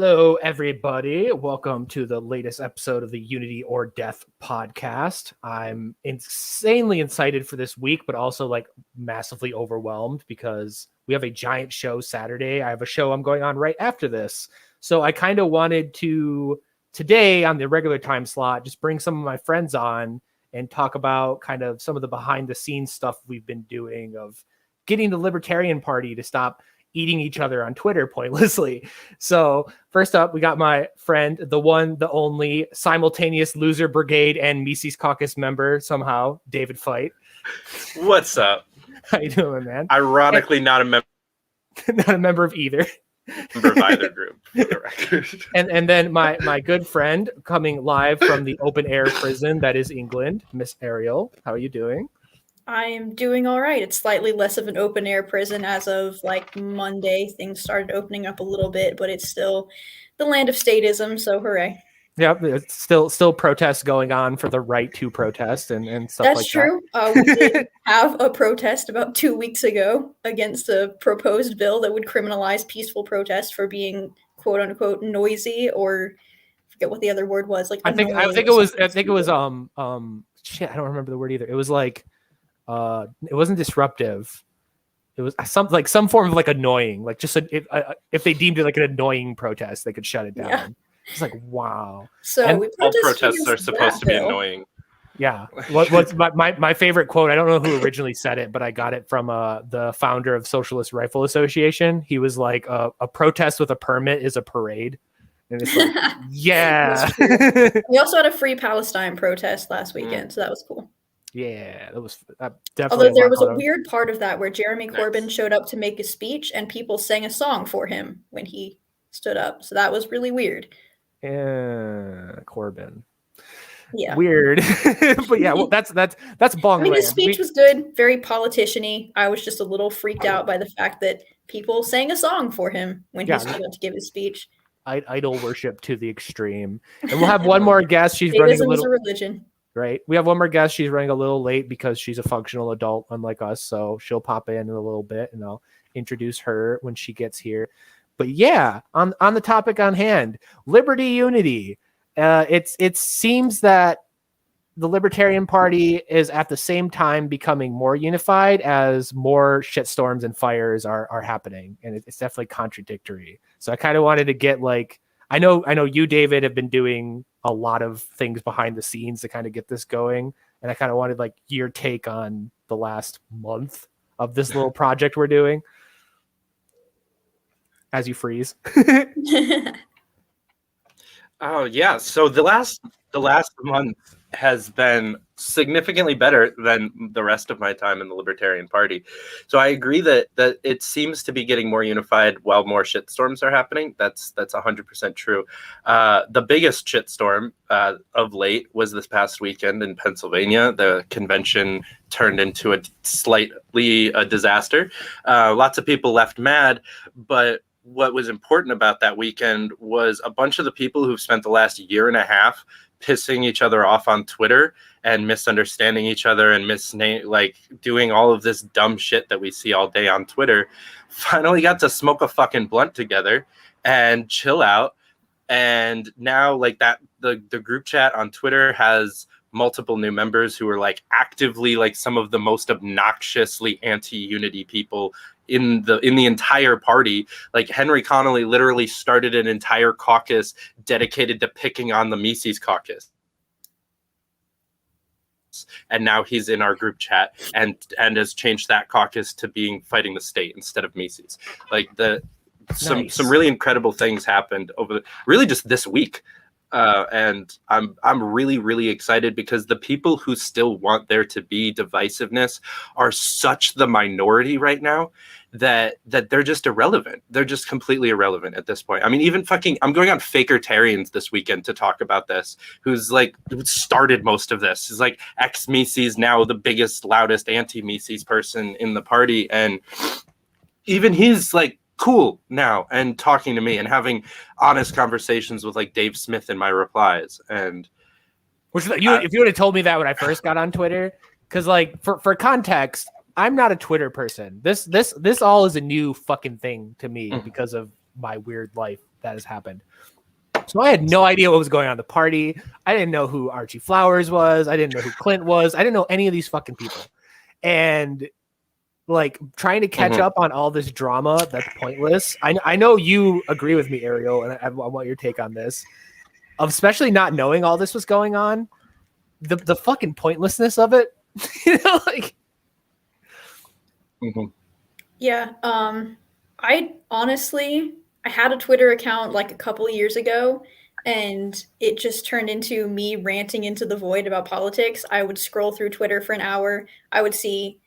Hello, everybody. Welcome to the latest episode of the Unity or Death podcast. I'm insanely excited for this week, but also like massively overwhelmed because we have a giant show Saturday. I have a show I'm going on right after this. So I kind of wanted to, today on the regular time slot, just bring some of my friends on and talk about kind of some of the behind the scenes stuff we've been doing of getting the Libertarian Party to stop eating each other on Twitter pointlessly. So first up, we got my friend, the one, the only simultaneous loser brigade and Mises Caucus member somehow, David Fite. What's up? How you doing, man? Ironically, not a member. Not a member of either. Member of either group, for the record. And then my good friend coming live from the open air prison that is England, Miss Ariel. How are you doing? I am doing all right. It's slightly less of an open air prison as of like Monday. Things started opening up a little bit, but it's still the land of statism, so hooray. Yep, it's still protests going on for the right to protest and stuff That's like true. that. We did have a protest about 2 weeks ago against a proposed bill that would criminalize peaceful protest for being quote unquote noisy, or I forget what the other word was. Like I think it was shit, I don't remember the word either. It was like it wasn't disruptive. It was some form of like annoying, like just if they deemed it like an annoying protest, they could shut it down. Yeah. It's like, wow. So all protests are supposed to be annoying. Yeah. What's my favorite quote? I don't know who originally said it, but I got it from the founder of Socialist Rifle Association. He was like, a protest with a permit is a parade. And it's like, yeah. We also had a Free Palestine protest last weekend, so that was cool. Yeah, that was definitely. Although there was a weird part of that where Jeremy Corbyn showed up to make a speech and people sang a song for him when he stood up. So that was really weird. Corbyn. Yeah. Weird. But yeah, well, that's bong. I mean, his speech was good, very politician-y. I was just a little freaked out by the fact that people sang a song for him when he stood up to give his speech. Idol worship to the extreme. And we'll have one more guest. She's running a little. Is a religion. Right. We have one more guest. She's running a little late because she's a functional adult, unlike us. So she'll pop in a little bit and I'll introduce her when she gets here. But yeah, on the topic on hand, liberty unity. It seems that the Libertarian Party is at the same time becoming more unified as more shitstorms and fires are happening. And it's definitely contradictory. So I kind of wanted to get like, I know you, David, have been doing a lot of things behind the scenes to kind of get this going. And I kind of wanted like your take on the last month of this little project we're doing. As you freeze. Oh yeah. So the last month has been significantly better than the rest of my time in the Libertarian Party. So I agree that it seems to be getting more unified while more shitstorms are happening. That's 100% true. The biggest shitstorm of late was this past weekend in Pennsylvania. The convention turned into a slightly a disaster. Lots of people left mad, but what was important about that weekend was a bunch of the people who've spent the last year and a half pissing each other off on Twitter and misunderstanding each other and doing all of this dumb shit that we see all day on Twitter, finally got to smoke a fucking blunt together and chill out. And now like that, the group chat on Twitter has multiple new members who are like actively like some of the most obnoxiously anti-unity people in the entire party. Like Henry Connolly literally started an entire caucus dedicated to picking on the Mises caucus. And now he's in our group chat and has changed that caucus to being fighting the state instead of Mises. Like some really incredible things happened really just this week. And I'm really, really excited because the people who still want there to be divisiveness are such the minority right now that they're just irrelevant. They're just completely irrelevant at this point. I mean, even I'm going on Fakertarians this weekend to talk about this, who started most of this. He's like ex-Mises, now the biggest, loudest anti-Mises person in the party. And even he's like, cool now and talking to me and having honest conversations with like Dave Smith in my replies. And if you would have told me that when I first got on Twitter, because like for context, I'm not a Twitter person. This all is a new fucking thing to me because of my weird life has happened. So I had no idea what was going on at the party. I didn't know who Archie Flowers was. I didn't know who Clint was. I didn't know any of these fucking people. And like trying to catch up on all this drama that's pointless. I know you agree with me, Ariel, and I want your take on this. Especially not knowing all this was going on. The fucking pointlessness of it. Like. Yeah. I honestly, I had a Twitter account like a couple of years ago, and it just turned into me ranting into the void about politics. I would scroll through Twitter for an hour. I would see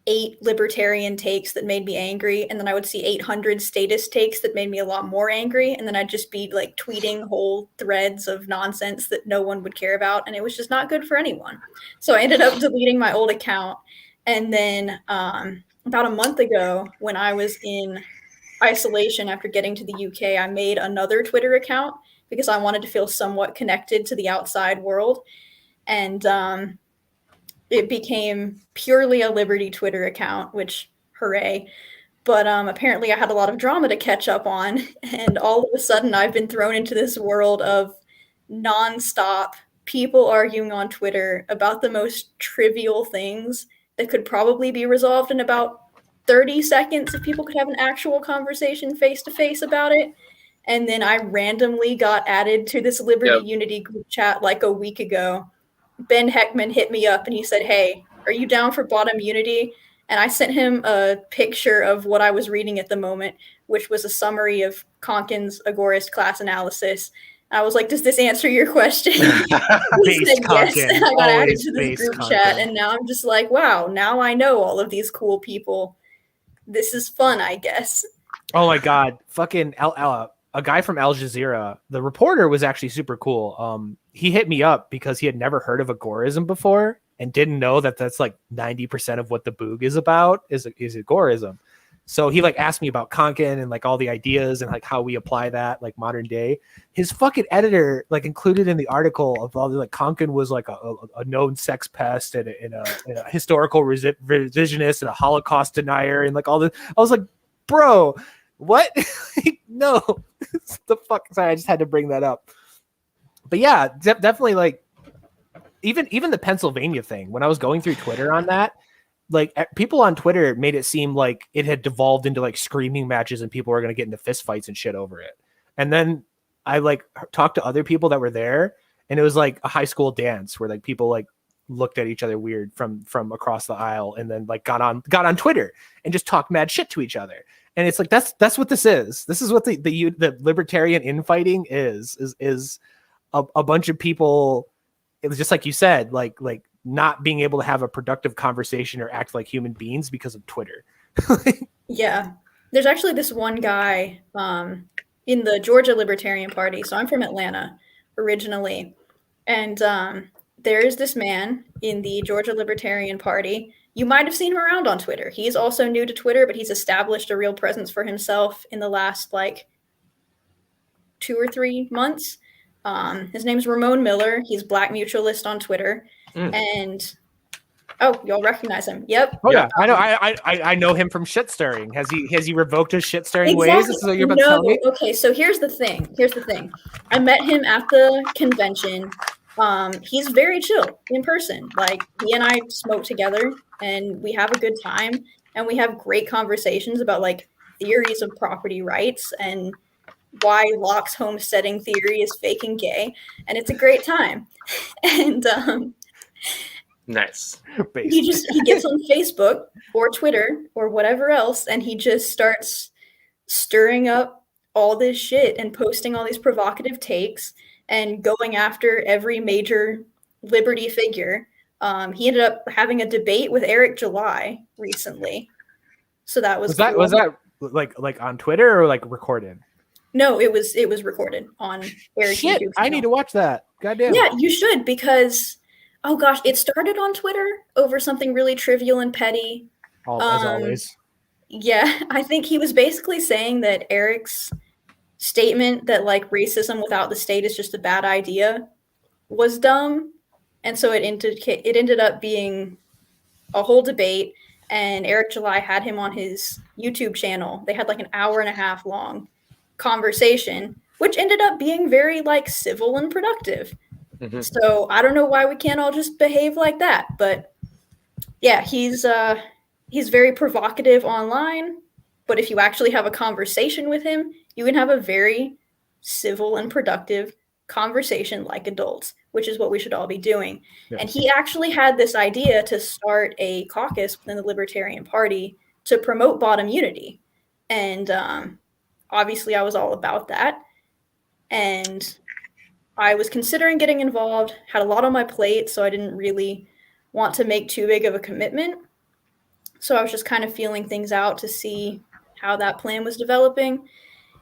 8 libertarian takes that made me angry, and then I would see 800 statist takes that made me a lot more angry, and then I'd just be like tweeting whole threads of nonsense that no one would care about, and it was just not good for anyone. So I ended up deleting my old account, and then about a month ago, when I was in isolation after getting to the UK, I made another Twitter account because I wanted to feel somewhat connected to the outside world, and it became purely a Liberty Twitter account, which hooray. But apparently I had a lot of drama to catch up on, and all of a sudden I've been thrown into this world of nonstop people arguing on Twitter about the most trivial things that could probably be resolved in about 30 seconds if people could have an actual conversation face-to-face about it. And then I randomly got added to this Liberty Unity group chat like a week ago. Ben Heckman hit me up and he said, "Hey, are you down for bottom unity?" And I sent him a picture of what I was reading at the moment, which was a summary of Konkin's Agorist class analysis. I was like, "Does this answer your question?" He said yes, and I got added to this group chat, and now I'm just like, wow, now I know all of these cool people. This is fun, I guess. Oh my god, fucking a guy from Al Jazeera, the reporter was actually super cool. He hit me up because he had never heard of agorism before and didn't know that that's like 90% of what the boog is about is agorism. So he like asked me about Konkin and like all the ideas and like how we apply that like modern day. His fucking editor like included in the article of all the like Konkin was like a known sex pest and a historical revisionist and a Holocaust denier and like all this. I was like, bro, what? No, the fuck. Sorry, I just had to bring that up. But yeah, definitely like even the Pennsylvania thing. When I was going through Twitter on that, like people on Twitter made it seem like it had devolved into like screaming matches and people were going to get into fist fights and shit over it. And then I like talked to other people that were there and it was like a high school dance where like people like looked at each other weird from across the aisle and then like got on Twitter and just talked mad shit to each other. And it's like, that's what this is. This is what the libertarian infighting is a bunch of people. It was just like you said, like not being able to have a productive conversation or act like human beings because of Twitter. Yeah. There's actually this one guy in the Georgia Libertarian Party. So I'm from Atlanta originally. And there is this man in the Georgia Libertarian Party. You might have seen him around on Twitter. He's also new to Twitter, but he's established a real presence for himself in the last like 2 or 3 months. His name's Ramon Miller. He's Black Mutualist on Twitter. And y'all recognize him. Yep. Oh yeah, I know. I know him from shit stirring. Has he revoked his shit stirring ways? This is what you're about to tell me? Okay, so here's the thing. I met him at the convention. He's very chill in person. Like he and I smoke together and we have a good time and we have great conversations about like theories of property rights and why Locke's homesteading theory is fake and gay, and it's a great time. And nice. He gets on Facebook or Twitter or whatever else, and he just starts stirring up all this shit and posting all these provocative takes and going after every major liberty figure. He ended up having a debate with Eric July recently, so that was cool. Was that like on Twitter or like recorded? No, it was recorded on Eric's YouTube channel. I need to watch that. Goddamn. Yeah, you should, because oh gosh, it started on Twitter over something really trivial and petty. As always. Yeah, I think he was basically saying that Eric's statement that like racism without the state is just a bad idea was dumb, and so it ended up being a whole debate. And Eric July had him on his YouTube channel. They had like an hour and a half long conversation, which ended up being very like civil and productive. Mhm. So I don't know why we can't all just behave like that, but yeah, he's very provocative online, but if you actually have a conversation with him, you can have a very civil and productive conversation like adults, which is what we should all be doing. Yeah. And he actually had this idea to start a caucus within the Libertarian Party to promote bottom unity. And obviously I was all about that. And I was considering getting involved, had a lot on my plate, so I didn't really want to make too big of a commitment. So I was just kind of feeling things out to see how that plan was developing.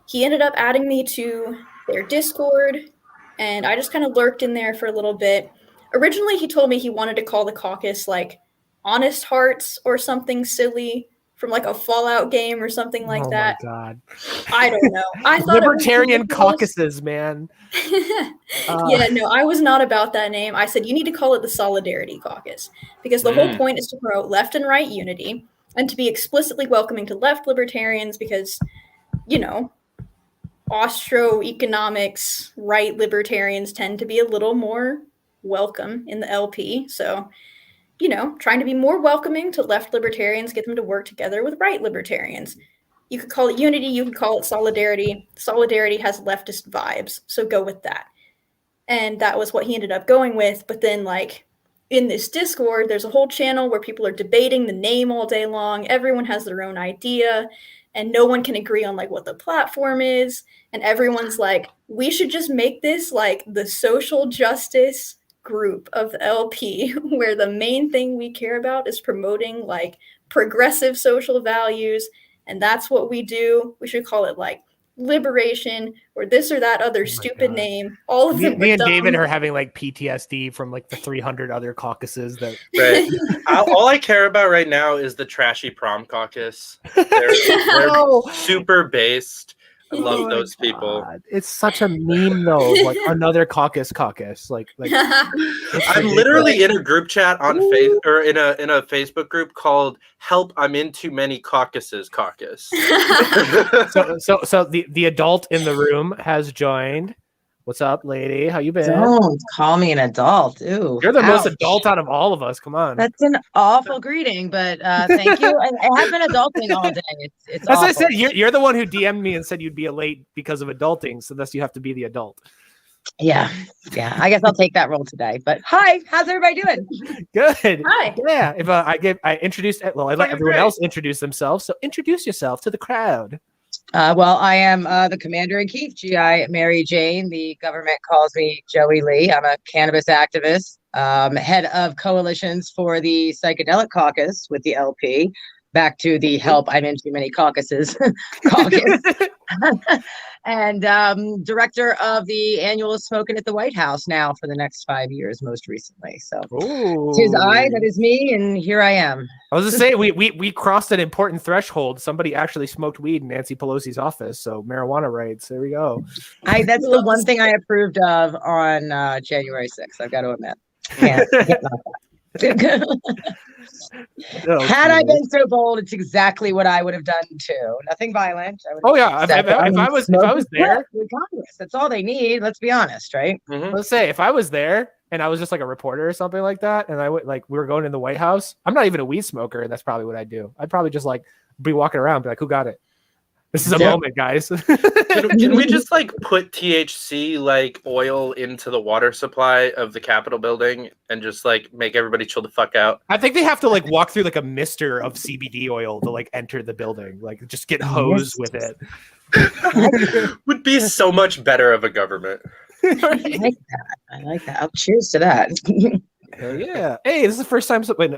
He ended up adding me to their Discord, and I just kind of lurked in there for a little bit. Originally, he told me he wanted to call the caucus like Honest Hearts or something silly from like a Fallout game or something like that. Oh my god! I don't know. I thought Libertarian caucuses, man. Yeah, no, I was not about that name. I said you need to call it the Solidarity Caucus because the whole point is to promote left and right unity and to be explicitly welcoming to left libertarians because, you know, Austro-economics right libertarians tend to be a little more welcome in the LP. So, you know, trying to be more welcoming to left libertarians, get them to work together with right libertarians. You could call it unity, you could call it solidarity. Solidarity has leftist vibes, so go with that. And that was what he ended up going with. But then, like, in this Discord, there's a whole channel where people are debating the name all day long. Everyone has their own idea, and no one can agree on, like, what the platform is. And everyone's like, we should just make this, like, the social justice group of the LP, where the main thing we care about is promoting, like, progressive social values. And that's what we do. We should call it, like, liberation or this or that other stupid name. All of them. Me and David are having like PTSD from like the 300 other caucuses that. Right. All I care about right now is the trashy prom caucus. They're super based. I love those people. It's such a meme though. Like another caucus. Like I'm literally in a group chat on or in a Facebook group called "Help! I'm in too many caucuses." Caucus. so the adult in the room has joined. What's up, lady? How you been? Don't call me an adult. Ooh, you're the most adult out of all of us. Come on. That's an awful greeting, but thank you. I have been adulting all day. It's That's awful. what I said. You're the one who DM'd me and said you'd be late because of adulting, so thus you have to be the adult. Yeah. I guess I'll take that role today. But hi, how's everybody doing? Good. Hi. Yeah. If I introduced, well, I let everyone else introduce themselves. So introduce yourself to the crowd. Well, I am the commander-in-chief, GI Mary Jane. The government calls me Joey Lee. I'm a cannabis activist, head of coalitions for the Psychedelic Caucus with the LP. Back to the help, I'm in too many caucuses caucus. And director of the annual Smoking at the White House now for the next 5 years, most recently. So tis I, that is me, and here I am. I was just saying, we crossed an important threshold. Somebody actually smoked weed in Nancy Pelosi's office, so marijuana rights. There we go. That's the one thing I approved of on January 6th. I've got to admit. Can't knock that. Had I been so bold, it's exactly what I would have done too. Nothing violent. Oh yeah, if I was there, Congress. That's all they need. Let's be honest, right? Mm-hmm. Let's say if I was there and I was just like a reporter or something like that, and I would we were going in the White House. I'm not even a weed smoker, and that's probably what I'd do. I'd probably just like be walking around, be like, "Who got it? This is a moment, guys." Can we just like put THC like oil into the water supply of the Capitol building and just like make everybody chill the fuck out? I think they have to like walk through like a mister of CBD oil to like enter the building, like just get hosed with it. Would be so much better of a government. I like that. I'll cheers to that. Hell yeah. Hey, this is the first time. Wait,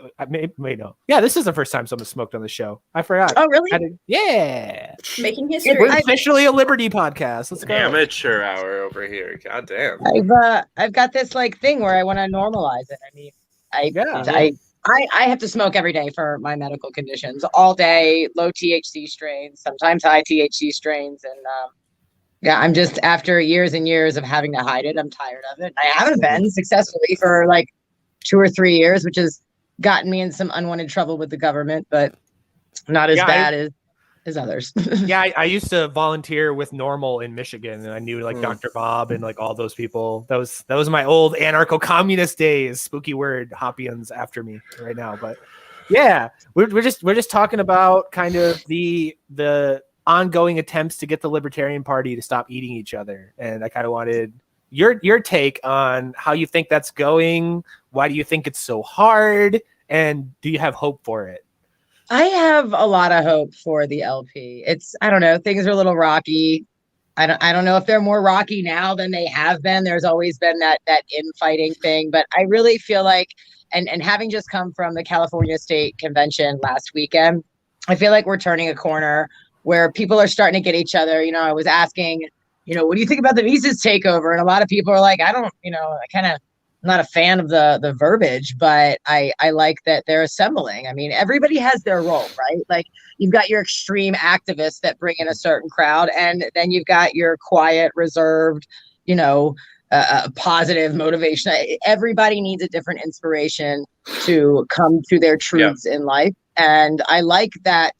no. Yeah, this is the first time someone smoked on the show. I forgot. Oh, really? Yeah. Making history. We're officially a Liberty podcast. Let's go. Amateur hour over here. God damn. I've got this like thing where I want to normalize it. I mean, I have to smoke every day for my medical conditions, all day, low THC strains, sometimes high THC strains. And yeah, I'm just, after years and years of having to hide it, I'm tired of it. I haven't been successfully for like 2 or 3 years, which has gotten me in some unwanted trouble with the government, but not as bad as others. Yeah, I used to volunteer with Normal in Michigan, and I knew like Dr. Bob and like all those people. That was my old anarcho-communist days. Spooky word, Hoppians after me right now. But yeah, we're just talking about kind of the ongoing attempts to get the Libertarian Party to stop eating each other, and I kind of wanted your take on how you think that's going. Why do you think it's so hard, and do you have hope for it? I have a lot of hope for the LP. I don't know, things are a little rocky. I don't know if they're more rocky now than they have been. There's always been that infighting thing, but I really feel like, and having just come from the California State Convention last weekend, I feel like we're turning a corner where people are starting to get each other. I was asking, what do you think about the Mises takeover? And a lot of people are like, I'm not a fan of the verbiage, but I like that they're assembling. I mean, everybody has their role, right? Like, you've got your extreme activists that bring in a certain crowd, and then you've got your quiet, reserved, positive motivation. Everybody needs a different inspiration to come to their truths in life. And I like that.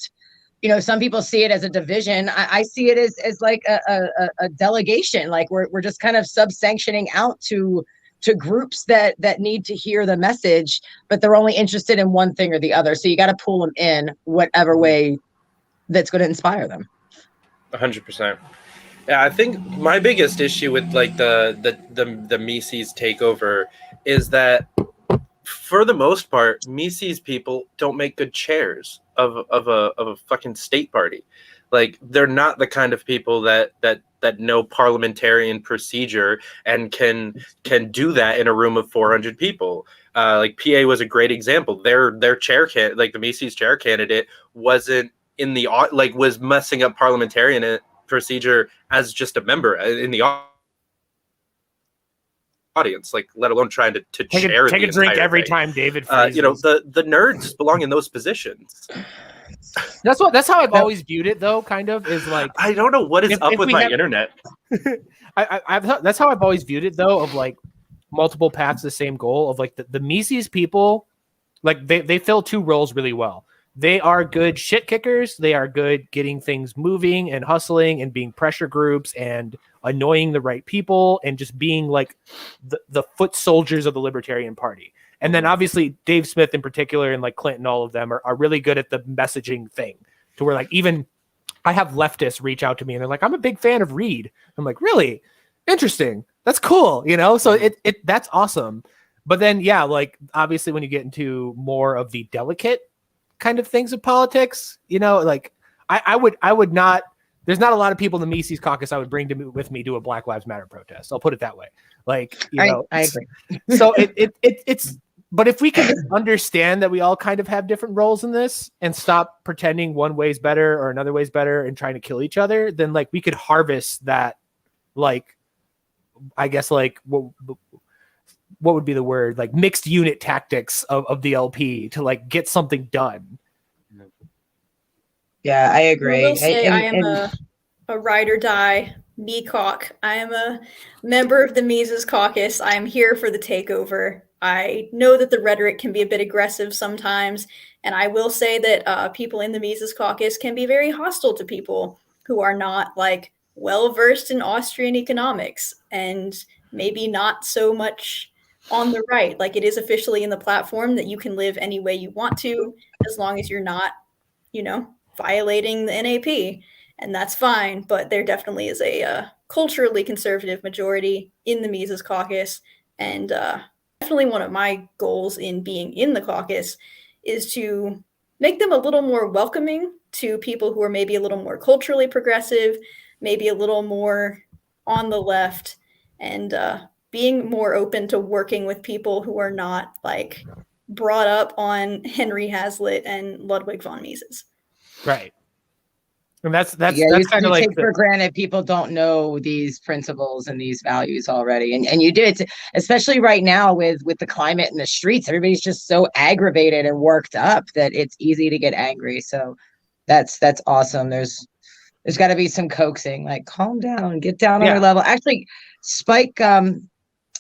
Some people see it as a division. I see it as like a delegation. Like we're just kind of sub-sanctioning out to groups that need to hear the message, but they're only interested in one thing or the other. So you got to pull them in whatever way that's going to inspire them. 100%. Yeah, I think my biggest issue with like the Mises takeover is that for the most part, Mises people don't make good chairs of a fucking state party. Like, they're not the kind of people that know parliamentarian procedure and can do that in a room of 400 people. Like, PA was a great example. Their chair like the Mises chair candidate wasn't in the was messing up parliamentarian procedure as just a member in the audience, like, let alone trying to chair take a drink every time David phrases. The nerds belong in those positions. That's how I've always viewed it, though. Kind of is like, I don't know what is up with my internet. That's how I've always viewed it, though. Of like multiple paths, the same goal. Of like the Mises people, like they fill two roles really well. They are good shit kickers. They are good getting things moving and hustling and being pressure groups and annoying the right people and just being like the foot soldiers of the Libertarian Party. And then obviously Dave Smith in particular and like Clinton, all of them are really good at the messaging thing, to where like even I have leftists reach out to me and they're like, I'm a big fan of Reed. I'm like, really? Interesting. That's cool. So it that's awesome. But then, yeah, like obviously when you get into more of the delicate kind of things of politics, like I would not, there's not a lot of people in the Mises caucus I would bring with me to a Black Lives Matter protest. I'll put it that way. Like, I agree. So it's, but if we can understand that we all kind of have different roles in this and stop pretending one way's better or another way's better and trying to kill each other, then like we could harvest that, like, I guess like what would be the word, like mixed unit tactics of the LP to like get something done. Yeah, I agree. I will say I am a ride or die MECOC. I am a member of the Mises Caucus. I'm here for the takeover. I know that the rhetoric can be a bit aggressive sometimes, and I will say that people in the Mises Caucus can be very hostile to people who are not like well versed in Austrian economics and maybe not so much on the right. Like, it is officially in the platform that you can live any way you want to, as long as you're not, violating the NAP, and that's fine. But there definitely is a culturally conservative majority in the Mises Caucus, and definitely one of my goals in being in the caucus is to make them a little more welcoming to people who are maybe a little more culturally progressive, maybe a little more on the left, and being more open to working with people who are not like brought up on Henry Hazlitt and Ludwig von Mises. Right. And that's you kind of like take for granted people don't know these principles and these values already, and you do it, especially right now with the climate in the streets. Everybody's just so aggravated and worked up that it's easy to get angry. So that's awesome. There's got to be some coaxing, like calm down, get down on their level. Actually, Spike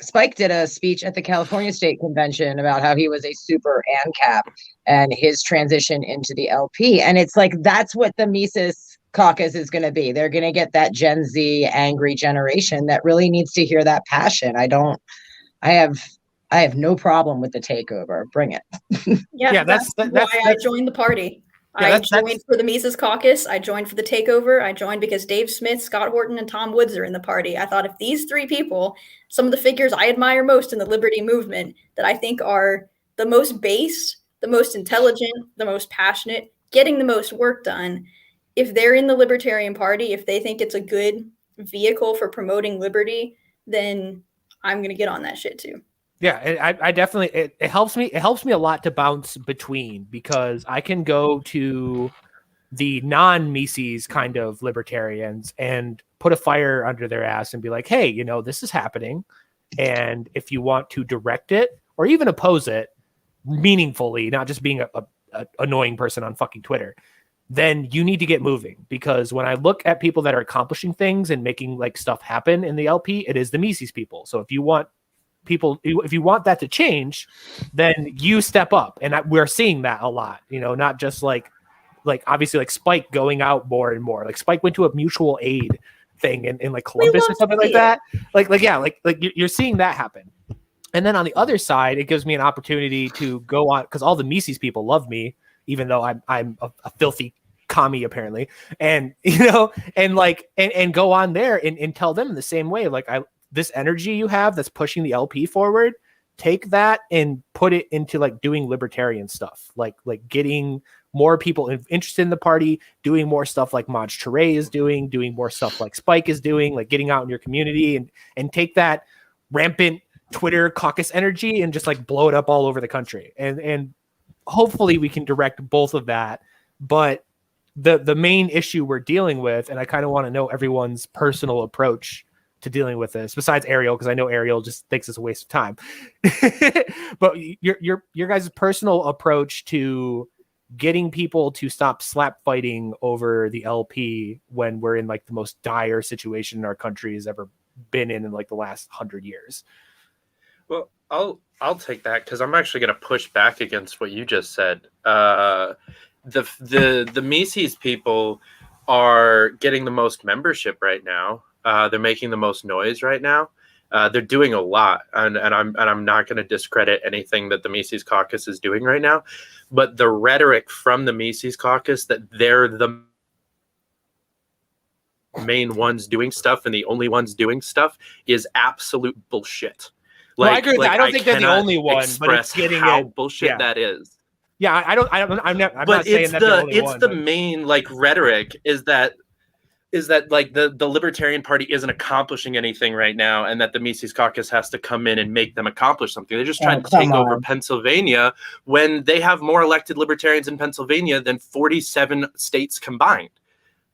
Spike did a speech at the California State Convention about how he was a super ANCAP and his transition into the LP. And it's like, that's what the Mises caucus is going to be. They're going to get that Gen Z angry generation that really needs to hear that passion. I have no problem with the takeover. Bring it. Yeah, that's why I joined the party. I joined for the Mises Caucus. I joined for the takeover. I joined because Dave Smith, Scott Horton, and Tom Woods are in the party. I thought if these three people, some of the figures I admire most in the liberty movement, that I think are the most based, the most intelligent, the most passionate, getting the most work done, if they're in the Libertarian Party, if they think it's a good vehicle for promoting liberty, then I'm going to get on that shit too. Yeah, I definitely, it helps me. It helps me a lot to bounce between, because I can go to the non-Mises kind of libertarians and put a fire under their ass and be like, hey, you know, this is happening. And if you want to direct it or even oppose it meaningfully, not just being a annoying person on fucking Twitter, then you need to get moving. Because when I look at people that are accomplishing things and making like stuff happen in the LP, it is the Mises people. So if you want that to change, then you step up. And we're seeing that a lot, you know, not just like obviously like Spike going out more and more. Like Spike went to a mutual aid thing in like Columbus or something like that. You're seeing that happen. And then on the other side, it gives me an opportunity to go on, because all the Mises people love me, even though I'm a filthy commie apparently, and you know, and go on there and tell them in the same way, like, this energy you have that's pushing the LP forward, take that and put it into like doing libertarian stuff, like getting more people interested in the party, doing more stuff like Maj Toure is doing more stuff like Spike is doing, like getting out in your community and take that rampant Twitter caucus energy and just like blow it up all over the country. And hopefully we can direct both of that. But the main issue we're dealing with, and I kind of want to know everyone's personal approach to dealing with this, besides Ariel, because I know Ariel just thinks it's a waste of time. But your guys' personal approach to getting people to stop slap fighting over the LP when we're in like the most dire situation our country has ever been in like the last 100 years. Well, I'll take that, because I'm actually going to push back against what you just said. The Mises people are getting the most membership right now. They're making the most noise right now. They're doing a lot, and I'm not going to discredit anything that the Mises Caucus is doing right now. But the rhetoric from the Mises Caucus that they're the main ones doing stuff and the only ones doing stuff is absolute bullshit. Well, I agree with that. I don't think they're the only one, but it's getting how bullshit that is. Yeah, I'm not saying that they're the only one. It's the main like rhetoric is that like the Libertarian Party isn't accomplishing anything right now, and that the Mises Caucus has to come in and make them accomplish something. They're just trying to take over Pennsylvania when they have more elected Libertarians in Pennsylvania than 47 states combined.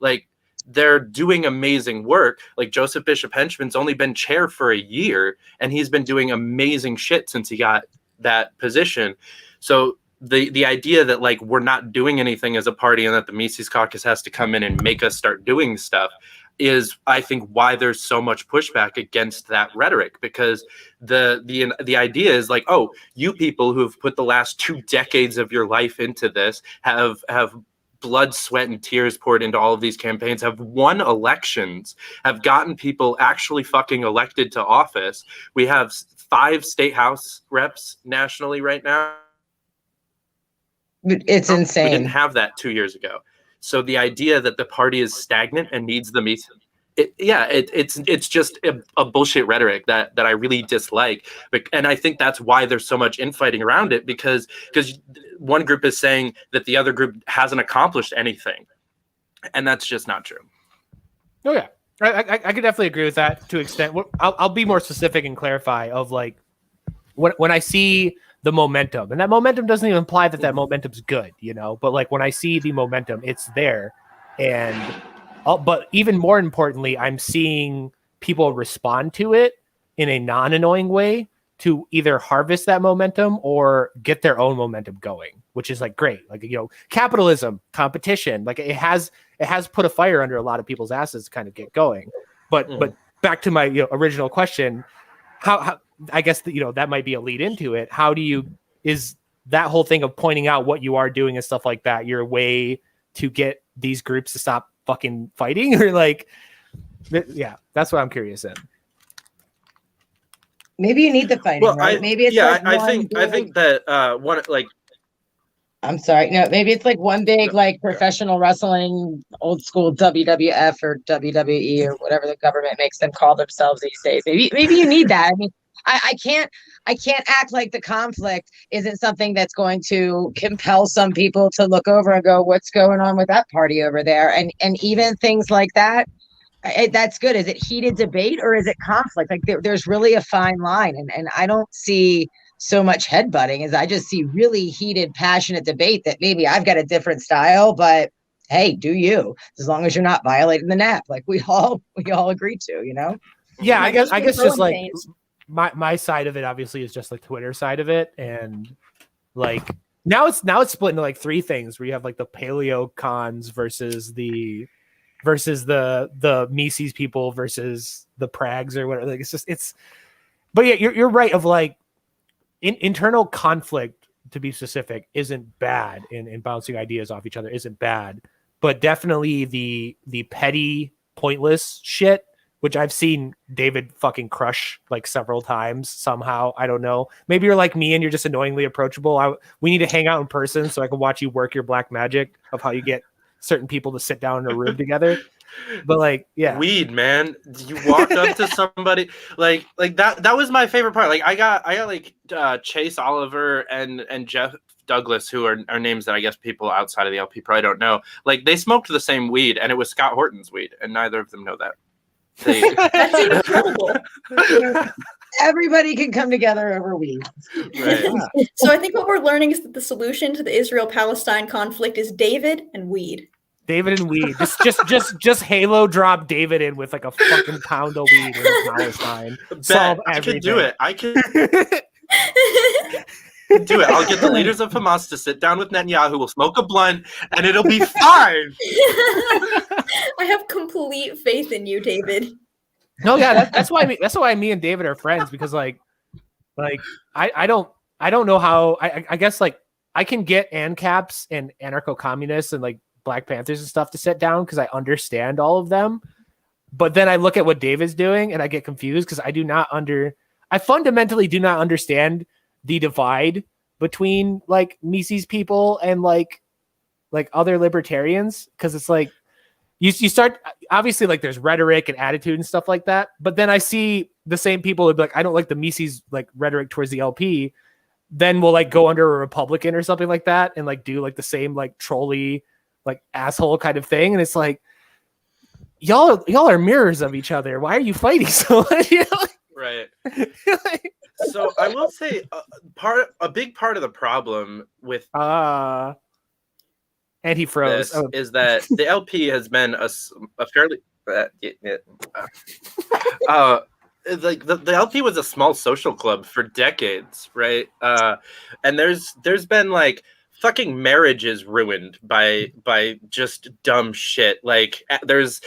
Like, they're doing amazing work. Like, Joseph Bishop Henchman's only been chair for a year, and he's been doing amazing shit since he got that position. So the idea that like we're not doing anything as a party and that the Mises Caucus has to come in and make us start doing stuff is, I think, why there's so much pushback against that rhetoric. Because the idea is like, oh, you people who have put the last 2 decades of your life into this, have blood, sweat, and tears poured into all of these campaigns, have won elections, have gotten people actually fucking elected to office. We have 5 state house reps nationally right now. It's insane. We didn't have that 2 years ago. So the idea that the party is stagnant and needs the Mises, it's just a bullshit rhetoric that I really dislike. And I think that's why there's so much infighting around it, because one group is saying that the other group hasn't accomplished anything. And that's just not true. Oh, yeah. I could definitely agree with that to an extent. I'll be more specific and clarify of like when I see the momentum, and that momentum doesn't even imply that momentum's good, you know, but like when I see the momentum, it's there. But even more importantly, I'm seeing people respond to it in a non-annoying way to either harvest that momentum or get their own momentum going, which is like great. Like, you know, capitalism, competition, like it has put a fire under a lot of people's asses to kind of get going. But back to my original question, how I guess that, that might be a lead into it. Is that whole thing of pointing out what you are doing and stuff like that your way to get these groups to stop fucking fighting? Or like, yeah, that's what I'm curious in. Maybe you need the fighting, Well, right? Maybe it's I think that one like. I'm sorry. No, maybe it's like one big like professional wrestling, old school WWF or WWE or whatever the government makes them call themselves these days. Maybe you need that. I mean, I can't act like the conflict isn't something that's going to compel some people to look over and go, what's going on with that party over there? And even things like that. That's good. Is it heated debate or is it conflict? Like there's really a fine line, and I don't see so much headbutting as I just see really heated, passionate debate that maybe I've got a different style, but hey, do you, as long as you're not violating the NAP, like we all agreed to, Yeah, I guess just like my side of it obviously is just like Twitter side of it, and like now it's split into like three things where you have like the paleo cons versus the Mises people versus the Prags or whatever. Like but yeah, you're right of like internal conflict, to be specific, isn't bad in bouncing ideas off each other isn't bad, but definitely the petty, pointless shit, which I've seen David fucking crush like several times somehow. I don't know. Maybe you're like me and you're just annoyingly approachable. We need to hang out in person so I can watch you work your black magic of how you get certain people to sit down in a room together. But like, yeah, weed, man. You walk up to somebody like that was my favorite part. Like I got like Chase Oliver and Jeff Douglas, who are names that I guess people outside of the LP probably don't know. Like they smoked the same weed, and it was Scott Horton's weed, and neither of them know that. That's incredible. Everybody can come together over weed. Right. So I think what we're learning is that the solution to the Israel-Palestine conflict is David and weed. David and weed. Just Halo drop David in with like a fucking pound of weed in Palestine. Solve everything. I can do it. I can do it. I'll get the leaders of Hamas to sit down with Netanyahu. We'll smoke a blunt, and it'll be fine. I have complete faith in you, David. No, yeah, that's why me and David are friends, because like I don't know how I guess like I can get ANCAPs and anarcho-communists and like Black Panthers and stuff to sit down because I understand all of them. But then I look at what David's doing and I get confused because I fundamentally do not understand the divide between like Mises people and like other libertarians. Because it's like you start, obviously like there's rhetoric and attitude and stuff like that. But then I see the same people who be like, I don't like the Mises like rhetoric towards the LP. Then we'll like go under a Republican or something like that and like do like the same like trolley like asshole kind of thing. And it's like, y'all are mirrors of each other. Why are you fighting so much? Right. So I will say a big part of the problem with and he froze is that the LP has been a fairly like the LP was a small social club for decades, right? And there's been like fucking marriages ruined by just dumb shit. Like there's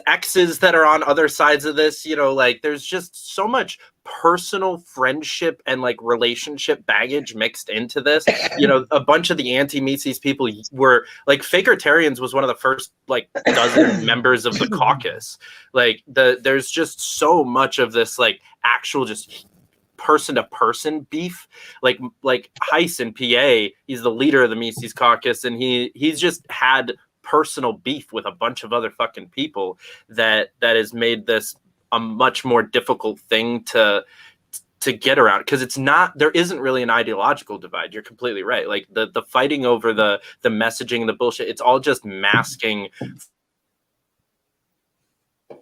exes that are on other sides of this, like there's just so much personal friendship and like relationship baggage mixed into this. A bunch of the anti-Mises people were like Fakertarians was one of the first like dozen members of the caucus. Like there's just so much of this like actual just person-to-person beef, like Heiss in PA. He's the leader of the Mises caucus, and he's just had personal beef with a bunch of other fucking people that has made this a much more difficult thing to get around, because there isn't really an ideological divide. You're completely right. Like the fighting over the messaging, the bullshit, it's all just masking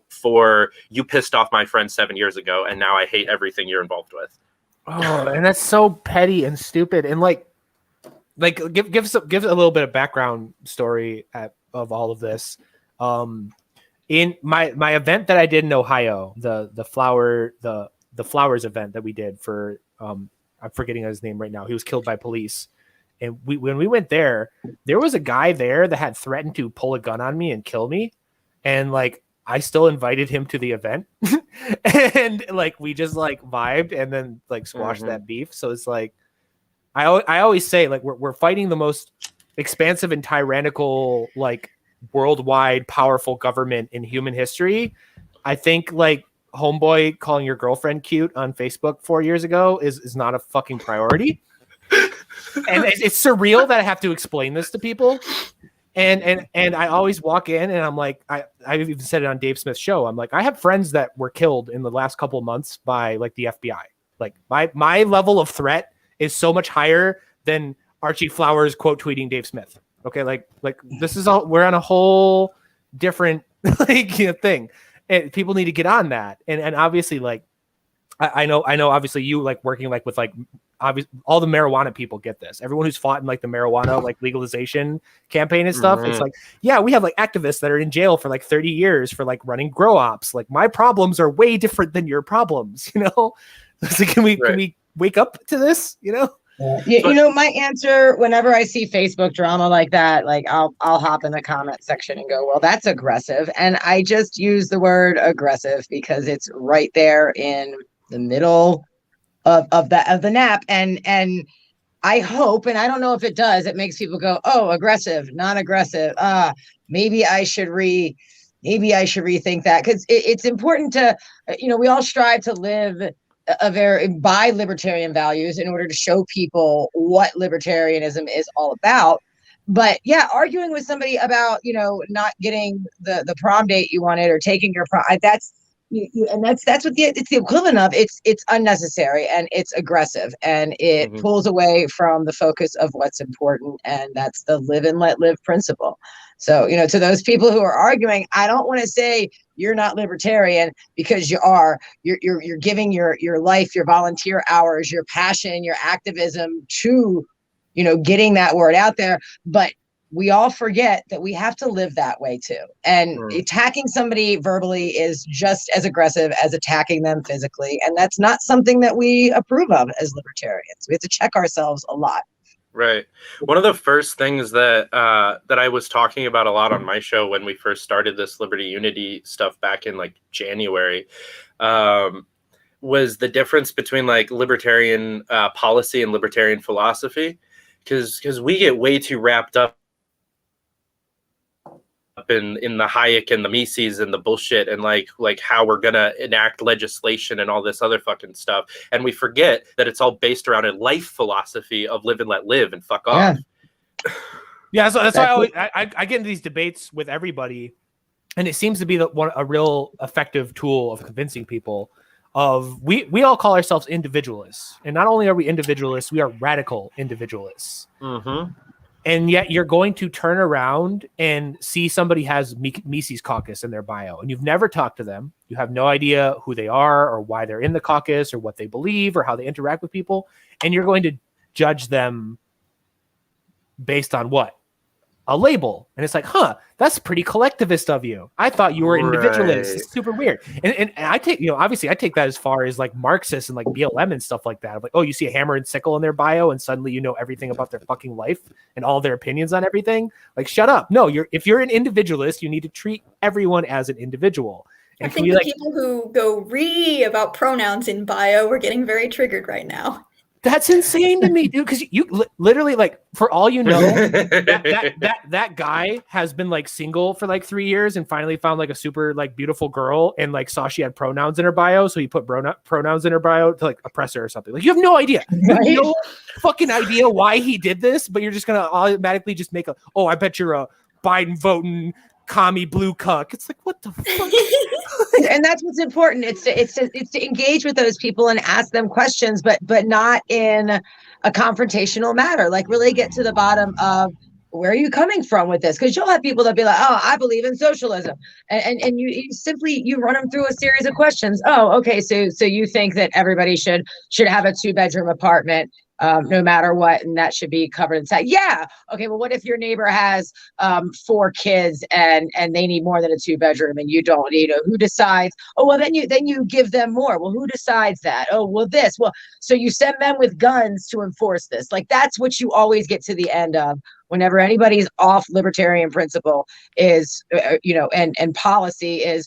for you pissed off my friend 7 years ago and now I hate everything you're involved with. Oh, and that's so petty and stupid. And like give a little bit of background story of all of this. In my event that I did in Ohio, the flowers event that we did for I'm forgetting his name right now. He was killed by police. And when we went there was a guy there that had threatened to pull a gun on me and kill me. And like I still invited him to the event and like we just like vibed and then like squashed that beef. So it's like I always say like we're fighting the most expansive and tyrannical like worldwide powerful government in human history. I think like homeboy calling your girlfriend cute on Facebook 4 years ago is not a fucking priority. And it's surreal that I have to explain this to people. And I always walk in and I'm like, I've even said it on Dave Smith's show. I'm like, I have friends that were killed in the last couple of months by like the FBI. Like my level of threat is so much higher than Archie Flowers quote tweeting Dave Smith. Okay. Like this is all, we're on a whole different like thing. And people need to get on that. And obviously like, I know obviously you like working like with like all the marijuana people get this. Everyone who's fought in like the marijuana like legalization campaign and stuff. It's like, yeah, we have like activists that are in jail for like 30 years for like running grow ops. Like my problems are way different than your problems, you know? So can we wake up to this, you know? You know, my answer whenever I see Facebook drama like that, like I'll hop in the comment section and go, well, that's aggressive. And I just use the word aggressive because it's right there in the middle of the nap. And I hope, and I don't know if it does, it makes people go, oh, aggressive, non-aggressive. Maybe I should rethink that, because it's important to, you know, we all strive to live by libertarian values in order to show people what libertarianism is all about. But yeah, arguing with somebody about, you know, not getting the prom date you wanted or taking your prom, that's what it's the equivalent of. It's unnecessary and it's aggressive and it pulls away from the focus of what's important, and that's the live and let live principle. So, you know, to those people who are arguing, I don't want to say you're not libertarian, because you are. You're giving your life, your volunteer hours, your passion, your activism to, you know, getting that word out there. But we all forget that we have to live that way too. And attacking somebody verbally is just as aggressive as attacking them physically. And that's not something that we approve of as libertarians. We have to check ourselves a lot. Right. One of the first things that I was talking about a lot on my show when we first started this Liberty Unity stuff back in like January was the difference between like libertarian policy and libertarian philosophy. Because we get way too wrapped up in the Hayek and the Mises and the bullshit and like how we're gonna enact legislation and all this other fucking stuff, and we forget that it's all based around a life philosophy of live and let live and fuck off. Yeah, so that's why I get into these debates with everybody, and it seems to be a real effective tool of convincing people of we all call ourselves individualists, and not only are we individualists, we are radical individualists. And yet you're going to turn around and see somebody has Mises Caucus in their bio, and you've never talked to them. You have no idea who they are or why they're in the caucus or what they believe or how they interact with people. And you're going to judge them based on what? A label. And it's like, that's pretty collectivist of you. I thought you were individualist. Right. It's super weird. And I take, you know, obviously I take that as far as like Marxists and like BLM and stuff like that. Like, oh, you see a hammer and sickle in their bio and suddenly you know everything about their fucking life and all their opinions on everything. Like, shut up. No, if you're an individualist, you need to treat everyone as an individual. And I think the people who go about pronouns in bio, we're getting very triggered right now. That's insane to me, dude. Because you literally, like, for all you know, that guy has been like single for like 3 years and finally found like a super like beautiful girl and like saw she had pronouns in her bio, so he put pronouns in her bio to like oppress her or something. Like, you have no idea, you have no fucking idea why he did this, but you're just gonna automatically just make I bet you're a Biden voting commie blue cuck. It's like, what the fuck? And that's what's important. It's to engage with those people and ask them questions, but not in a confrontational manner. Like, really get to the bottom of where are you coming from with this? Because you'll have people that be like, oh, I believe in socialism, and you simply run them through a series of questions. Oh, okay, so you think that everybody should have a 2-bedroom apartment, no matter what, and that should be covered inside. Yeah. Okay. Well, what if your neighbor has 4 kids and they need more than a 2-bedroom and you don't? You know, who decides? Oh, well, then you give them more. Well, who decides that? Oh, well, this. Well, so you send men with guns to enforce this. Like, that's what you always get to the end of whenever anybody's off libertarian principle is, and policy is,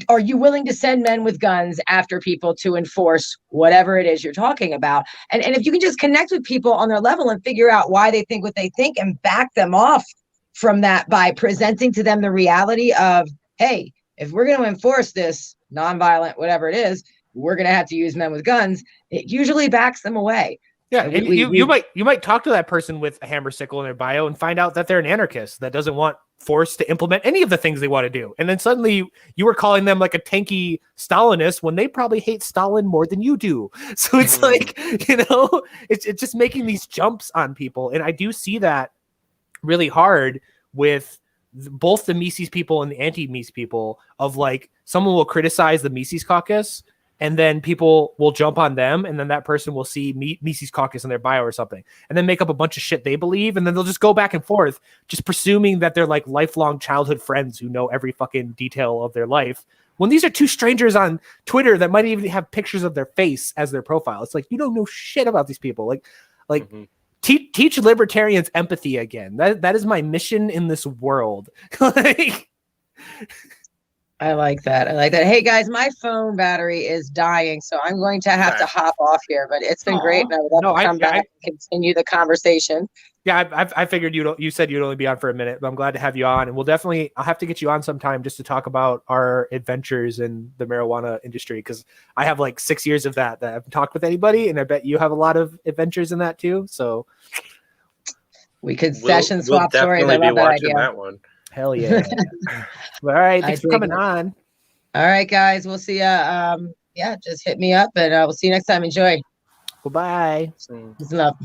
are you willing to send men with guns after people to enforce whatever it is you're talking about? And if you can just connect with people on their level and figure out why they think what they think and back them off from that by presenting to them the reality of, hey, if we're going to enforce this nonviolent, whatever it is, we're going to have to use men with guns. It usually backs them away. Yeah, and you might talk to that person with a hammer sickle in their bio and find out that they're an anarchist that doesn't want force to implement any of the things they want to do. And then suddenly you were calling them like a tanky Stalinist when they probably hate Stalin more than you do. So it's like, it's just making these jumps on people. And I do see that really hard with both the Mises people and the anti-Mises people of like, someone will criticize the Mises caucus and then people will jump on them, and then that person will see Mises Caucus in their bio or something, and then make up a bunch of shit they believe, and then they'll just go back and forth, just presuming that they're like lifelong childhood friends who know every fucking detail of their life. When these are two strangers on Twitter that might even have pictures of their face as their profile, it's like you don't know shit about these people. Like teach libertarians empathy again. That is my mission in this world. Like. I like that. Hey guys, my phone battery is dying, so I'm going to have to hop off here. But it's been great, and I would love to come back and continue the conversation. Yeah, I figured you said you'd only be on for a minute, but I'm glad to have you on, and I'll have to get you on sometime just to talk about our adventures in the marijuana industry, because I have like 6 years of that I haven't talked with anybody, and I bet you have a lot of adventures in that too. So we could session swap stories. I love that idea. That one. Hell yeah. All right. Thanks for coming on. All right, guys. We'll see ya. Just hit me up and we'll see you next time. Enjoy. Goodbye. Peace and love.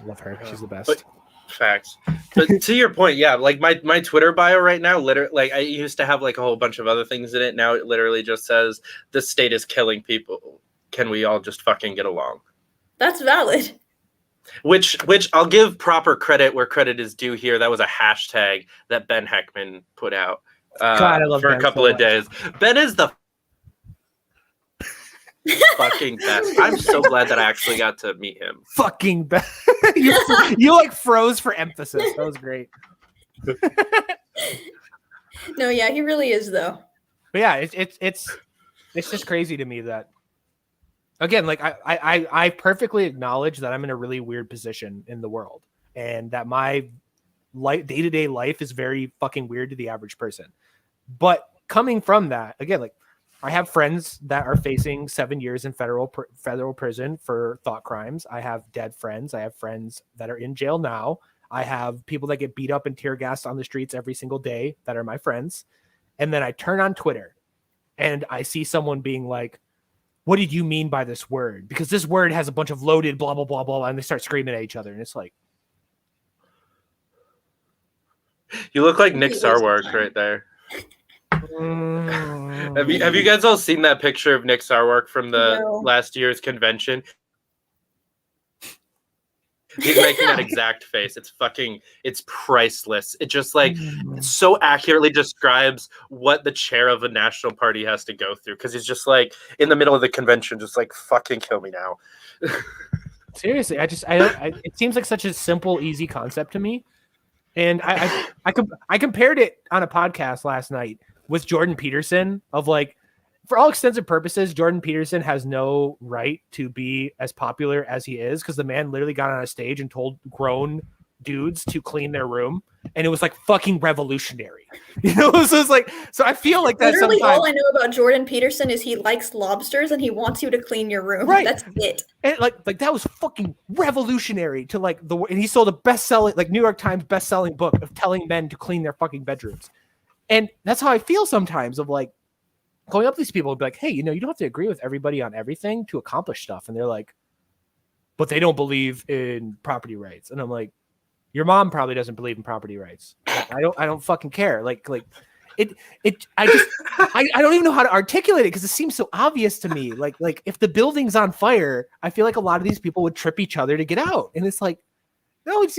Love her. She's the best. But, facts. But to your point, yeah, like my Twitter bio right now, literally, like I used to have like a whole bunch of other things in it. Now it literally just says the state is killing people. Can we all just fucking get along? That's valid. Which I'll give proper credit where credit is due here. That was a hashtag that Ben Heckman put out God, I love for Ben a couple so of days. Ben is the fucking best. I'm so glad that I actually got to meet him. Fucking best. you like froze for emphasis. That was great. No, yeah, he really is though. But yeah, it's just crazy to me that. Again, like I perfectly acknowledge that I'm in a really weird position in the world, and that my day-to-day life is very fucking weird to the average person. But coming from that, again, like I have friends that are facing 7 years in federal prison for thought crimes. I have dead friends. I have friends that are in jail now. I have people that get beat up and tear gassed on the streets every single day that are my friends. And then I turn on Twitter and I see someone being like, what did you mean by this word? Because this word has a bunch of loaded blah, blah, blah, blah, and they start screaming at each other. And it's like. You look like Nick Sarwark right there. Have you guys all seen that picture of Nick Sarwark from the last year's convention? He's making that exact face. It's priceless. It just like so accurately describes what the chair of a national party has to go through. Cause he's just like in the middle of the convention, just like fucking kill me now. Seriously. It seems like such a simple, easy concept to me. And I compared it on a podcast last night with Jordan Peterson of like, for all extensive purposes, Jordan Peterson has no right to be as popular as he is because the man literally got on a stage and told grown dudes to clean their room, and it was like fucking revolutionary. So it's like, so I feel like that's literally all I know about Jordan Peterson is he likes lobsters and he wants you to clean your room. Right. That's it. And like that was fucking revolutionary to like and he sold a best-selling, like New York Times best-selling book of telling men to clean their fucking bedrooms. And that's how I feel sometimes of like, going up to these people and be like, hey, you don't have to agree with everybody on everything to accomplish stuff. And they're like, but they don't believe in property rights. And I'm like, your mom probably doesn't believe in property rights. Like, I don't fucking care. I don't even know how to articulate it because it seems so obvious to me. Like if the building's on fire, I feel like a lot of these people would trip each other to get out. And it's like, no, it's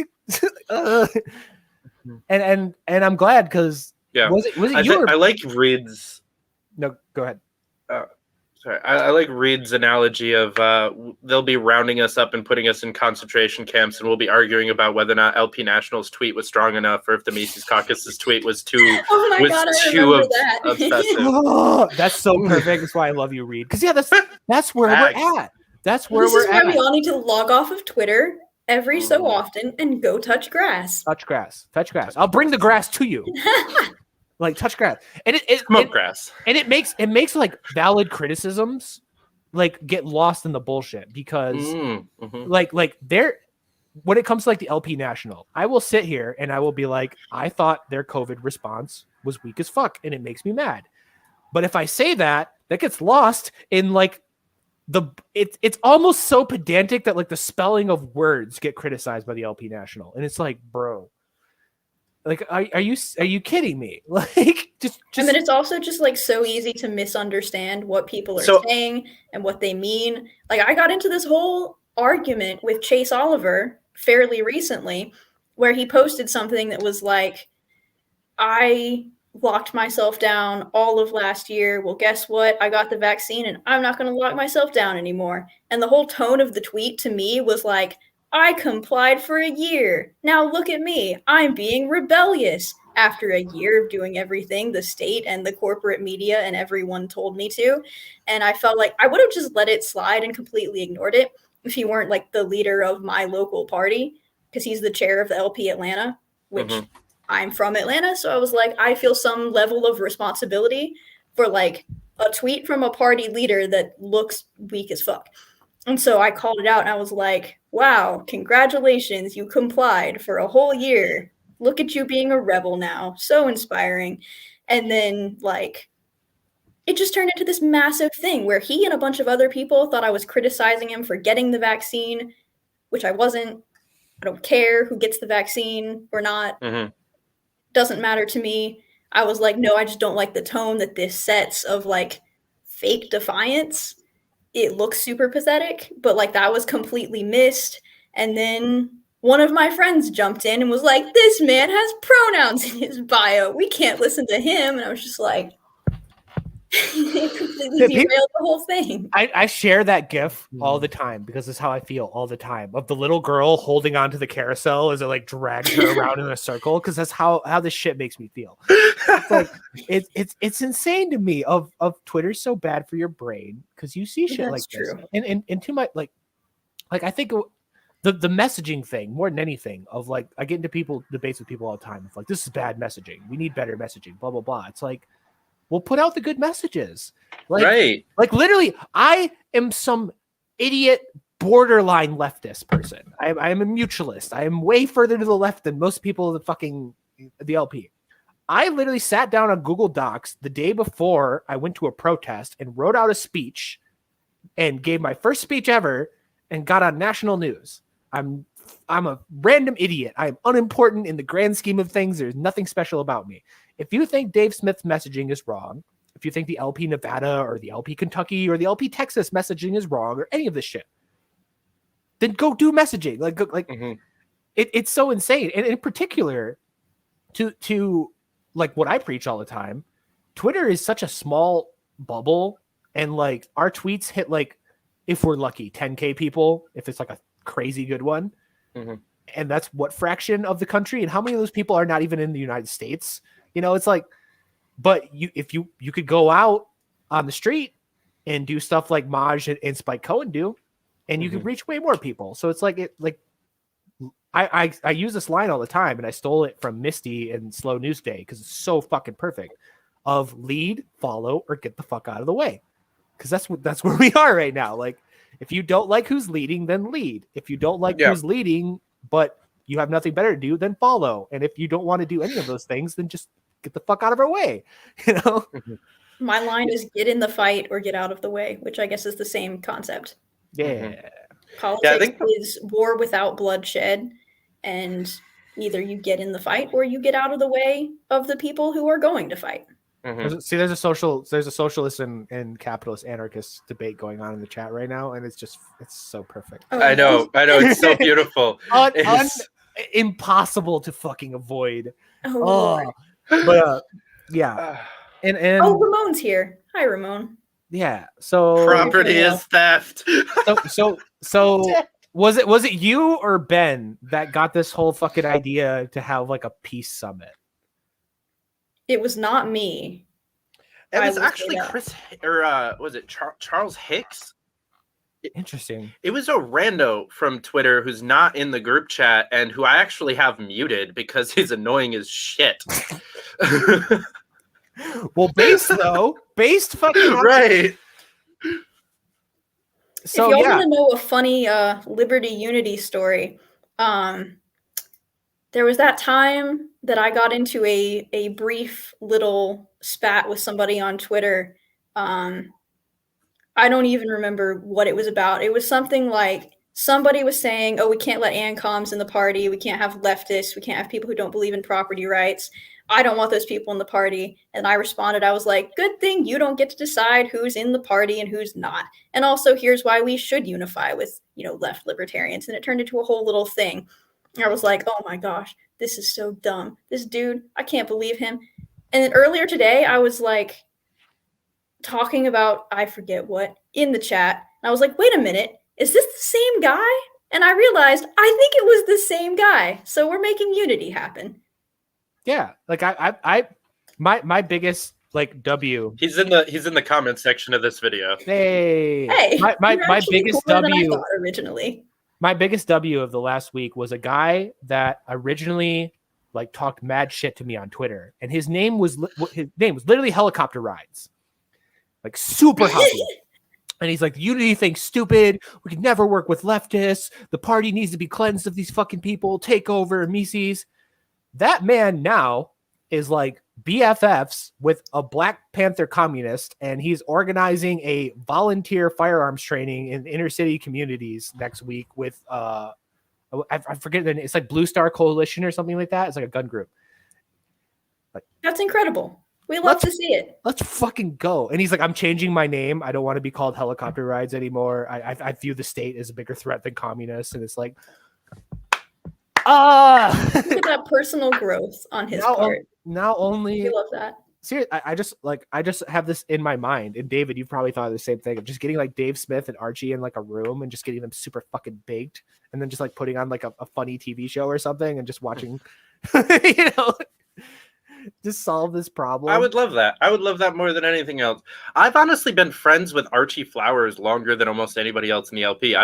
and I'm glad because was it you? I like Reed's. No, go ahead. Sorry, I like Reed's analogy of they'll be rounding us up and putting us in concentration camps, and we'll be arguing about whether or not LP National's tweet was strong enough, or if the Mises Caucus's tweet was too Oh my God, I remember that. obsessive. Oh, that's so perfect. That's why I love you, Reed. Because that's where we're at. That's where This we're is why at. we all need to log off of Twitter every so often and go touch grass. Touch grass. Touch grass. I'll bring the grass to you. Like touch grass, and Smoke grass, and it makes like valid criticisms like get lost in the bullshit because like they're when it comes to like the LP National, I will sit here and I will be like, I thought their COVID response was weak as fuck, and it makes me mad. But if I say that gets lost in like it's almost so pedantic that like the spelling of words get criticized by the LP National, and it's like, bro. Like, are you kidding me? Like, just. And then it's also just like so easy to misunderstand what people are saying and what they mean. Like, I got into this whole argument with Chase Oliver fairly recently, where he posted something that was like, I locked myself down all of last year. Well, guess what? I got the vaccine and I'm not going to lock myself down anymore. And the whole tone of the tweet to me was like, I complied for a year. Now look at me. I'm being rebellious. After a year of doing everything the state and the corporate media and everyone told me to. And I felt like I would have just let it slide and completely ignored it if he weren't like the leader of my local party, because he's the chair of the LP Atlanta, which I'm from Atlanta. So I was like, I feel some level of responsibility for like a tweet from a party leader that looks weak as fuck. And so I called it out and I was like, wow, congratulations, you complied for a whole year. Look at you being a rebel now. So inspiring. And then, like, it just turned into this massive thing where he and a bunch of other people thought I was criticizing him for getting the vaccine, which I wasn't. I don't care who gets the vaccine or not. Doesn't matter to me. I was like, no, I just don't like the tone that this sets of, like, fake defiance. It looks super pathetic, but like that was completely missed. And then one of my friends jumped in and was like, this man has pronouns in his bio. We can't listen to him. And I was just like, it completely derailed the whole thing. I share that GIF all the time because it's how I feel all the time of the little girl holding onto the carousel as it like drags her around in a circle, because that's how this shit makes me feel. It's like it's insane to me of Twitter's so bad for your brain because you see shit like this. And to my like I think the messaging thing more than anything of like I get into debates with people all the time of like, this is bad messaging. We need better messaging, blah blah blah. It's like, we'll put out the good messages. Like literally, I am some idiot borderline leftist person. I am a mutualist. I am way further to the left than most people of the LP. I literally sat down on Google Docs the day before I went to a protest and wrote out a speech and gave my first speech ever and got on national news. I'm a random idiot. I am unimportant in the grand scheme of things. There's nothing special about me. If you think Dave Smith's messaging is wrong, if you think the LP Nevada or the LP Kentucky or the LP Texas messaging is wrong or any of this shit, then go do messaging. It's so insane. And in particular, to like what I preach all the time, Twitter is such a small bubble, and like our tweets hit like, if we're lucky, 10K people, if it's like a crazy good one. And that's what fraction of the country, and how many of those people are not even in the United States? You know, it's like, but if you could go out on the street and do stuff like Maj and Spike Cohen do, and you could reach way more people. So it's like I use this line all the time, and I stole it from Misty in Slow News Day because it's so fucking perfect. Of lead, follow, or get the fuck out of the way, because that's where we are right now. Like, if you don't like who's leading, then lead. If you don't like who's leading, but you have nothing better to do, then follow. And if you don't want to do any of those things, then just get the fuck out of our way. You know? My line is get in the fight or get out of the way, which I guess is the same concept. Yeah. Politics is war without bloodshed, and either you get in the fight or you get out of the way of the people who are going to fight. See, there's a socialist and capitalist anarchist debate going on in the chat right now, and it's so perfect. I know, it's so beautiful. Impossible to fucking avoid. But yeah. And Ramon's here. Hi, Ramon. Yeah. So Property is theft. So was it you or Ben that got this whole fucking idea to have like a peace summit? It was not me. It I was will say actually that. Chris, or was it Charles Hicks? Interesting. It was a rando from Twitter who's not in the group chat and who I actually have muted because he's annoying as shit. Well, based fucking Right. So if y'all yeah, want to know a funny Liberty Unity story, there was that time that I got into a brief little spat with somebody on Twitter. I don't even remember what it was about. It was something like somebody was saying, "Oh, we can't let ANCOMs in the party. We can't have leftists. We can't have people who don't believe in property rights. I don't want those people in the party." And I responded, I was like, "Good thing you don't get to decide who's in the party and who's not. And also, here's why we should unify with, left libertarians." And it turned into a whole little thing. And I was like, "Oh my gosh, this is so dumb. This dude, I can't believe him." And then earlier today, I was like, talking about I forget what in the chat. And I was like, wait a minute, is this the same guy? And I realized I think it was the same guy. So we're making unity happen. Yeah, like my biggest like W. He's in the comment section of this video. Hey, my biggest W originally. My biggest W of the last week was a guy that originally like talked mad shit to me on Twitter, and his name was literally Helicopter Rides. Like super happy. And he's like, the unity thing's stupid. We could never work with leftists. The party needs to be cleansed of these fucking people. Take over, Mises. That man now is like BFFs with a Black Panther communist, and he's organizing a volunteer firearms training in inner city communities next week with I forget the name. It's like Blue Star Coalition or something like that. It's like a gun group. That's incredible. We love to see it. Let's fucking go. And he's like, I'm changing my name. I don't want to be called Helicopter Rides anymore. I view the state as a bigger threat than communists. And it's like, Look at that personal growth on his part. Now only. We love that. Seriously, I just have this in my mind. And David, you've probably thought of the same thing of just getting like Dave Smith and Archie in like a room and just getting them super fucking baked, and then just like putting on like a funny TV show or something and just watching, just solve this problem. I would love that. I would love that more than anything else. I've honestly been friends with Archie Flowers longer than almost anybody else in the LP.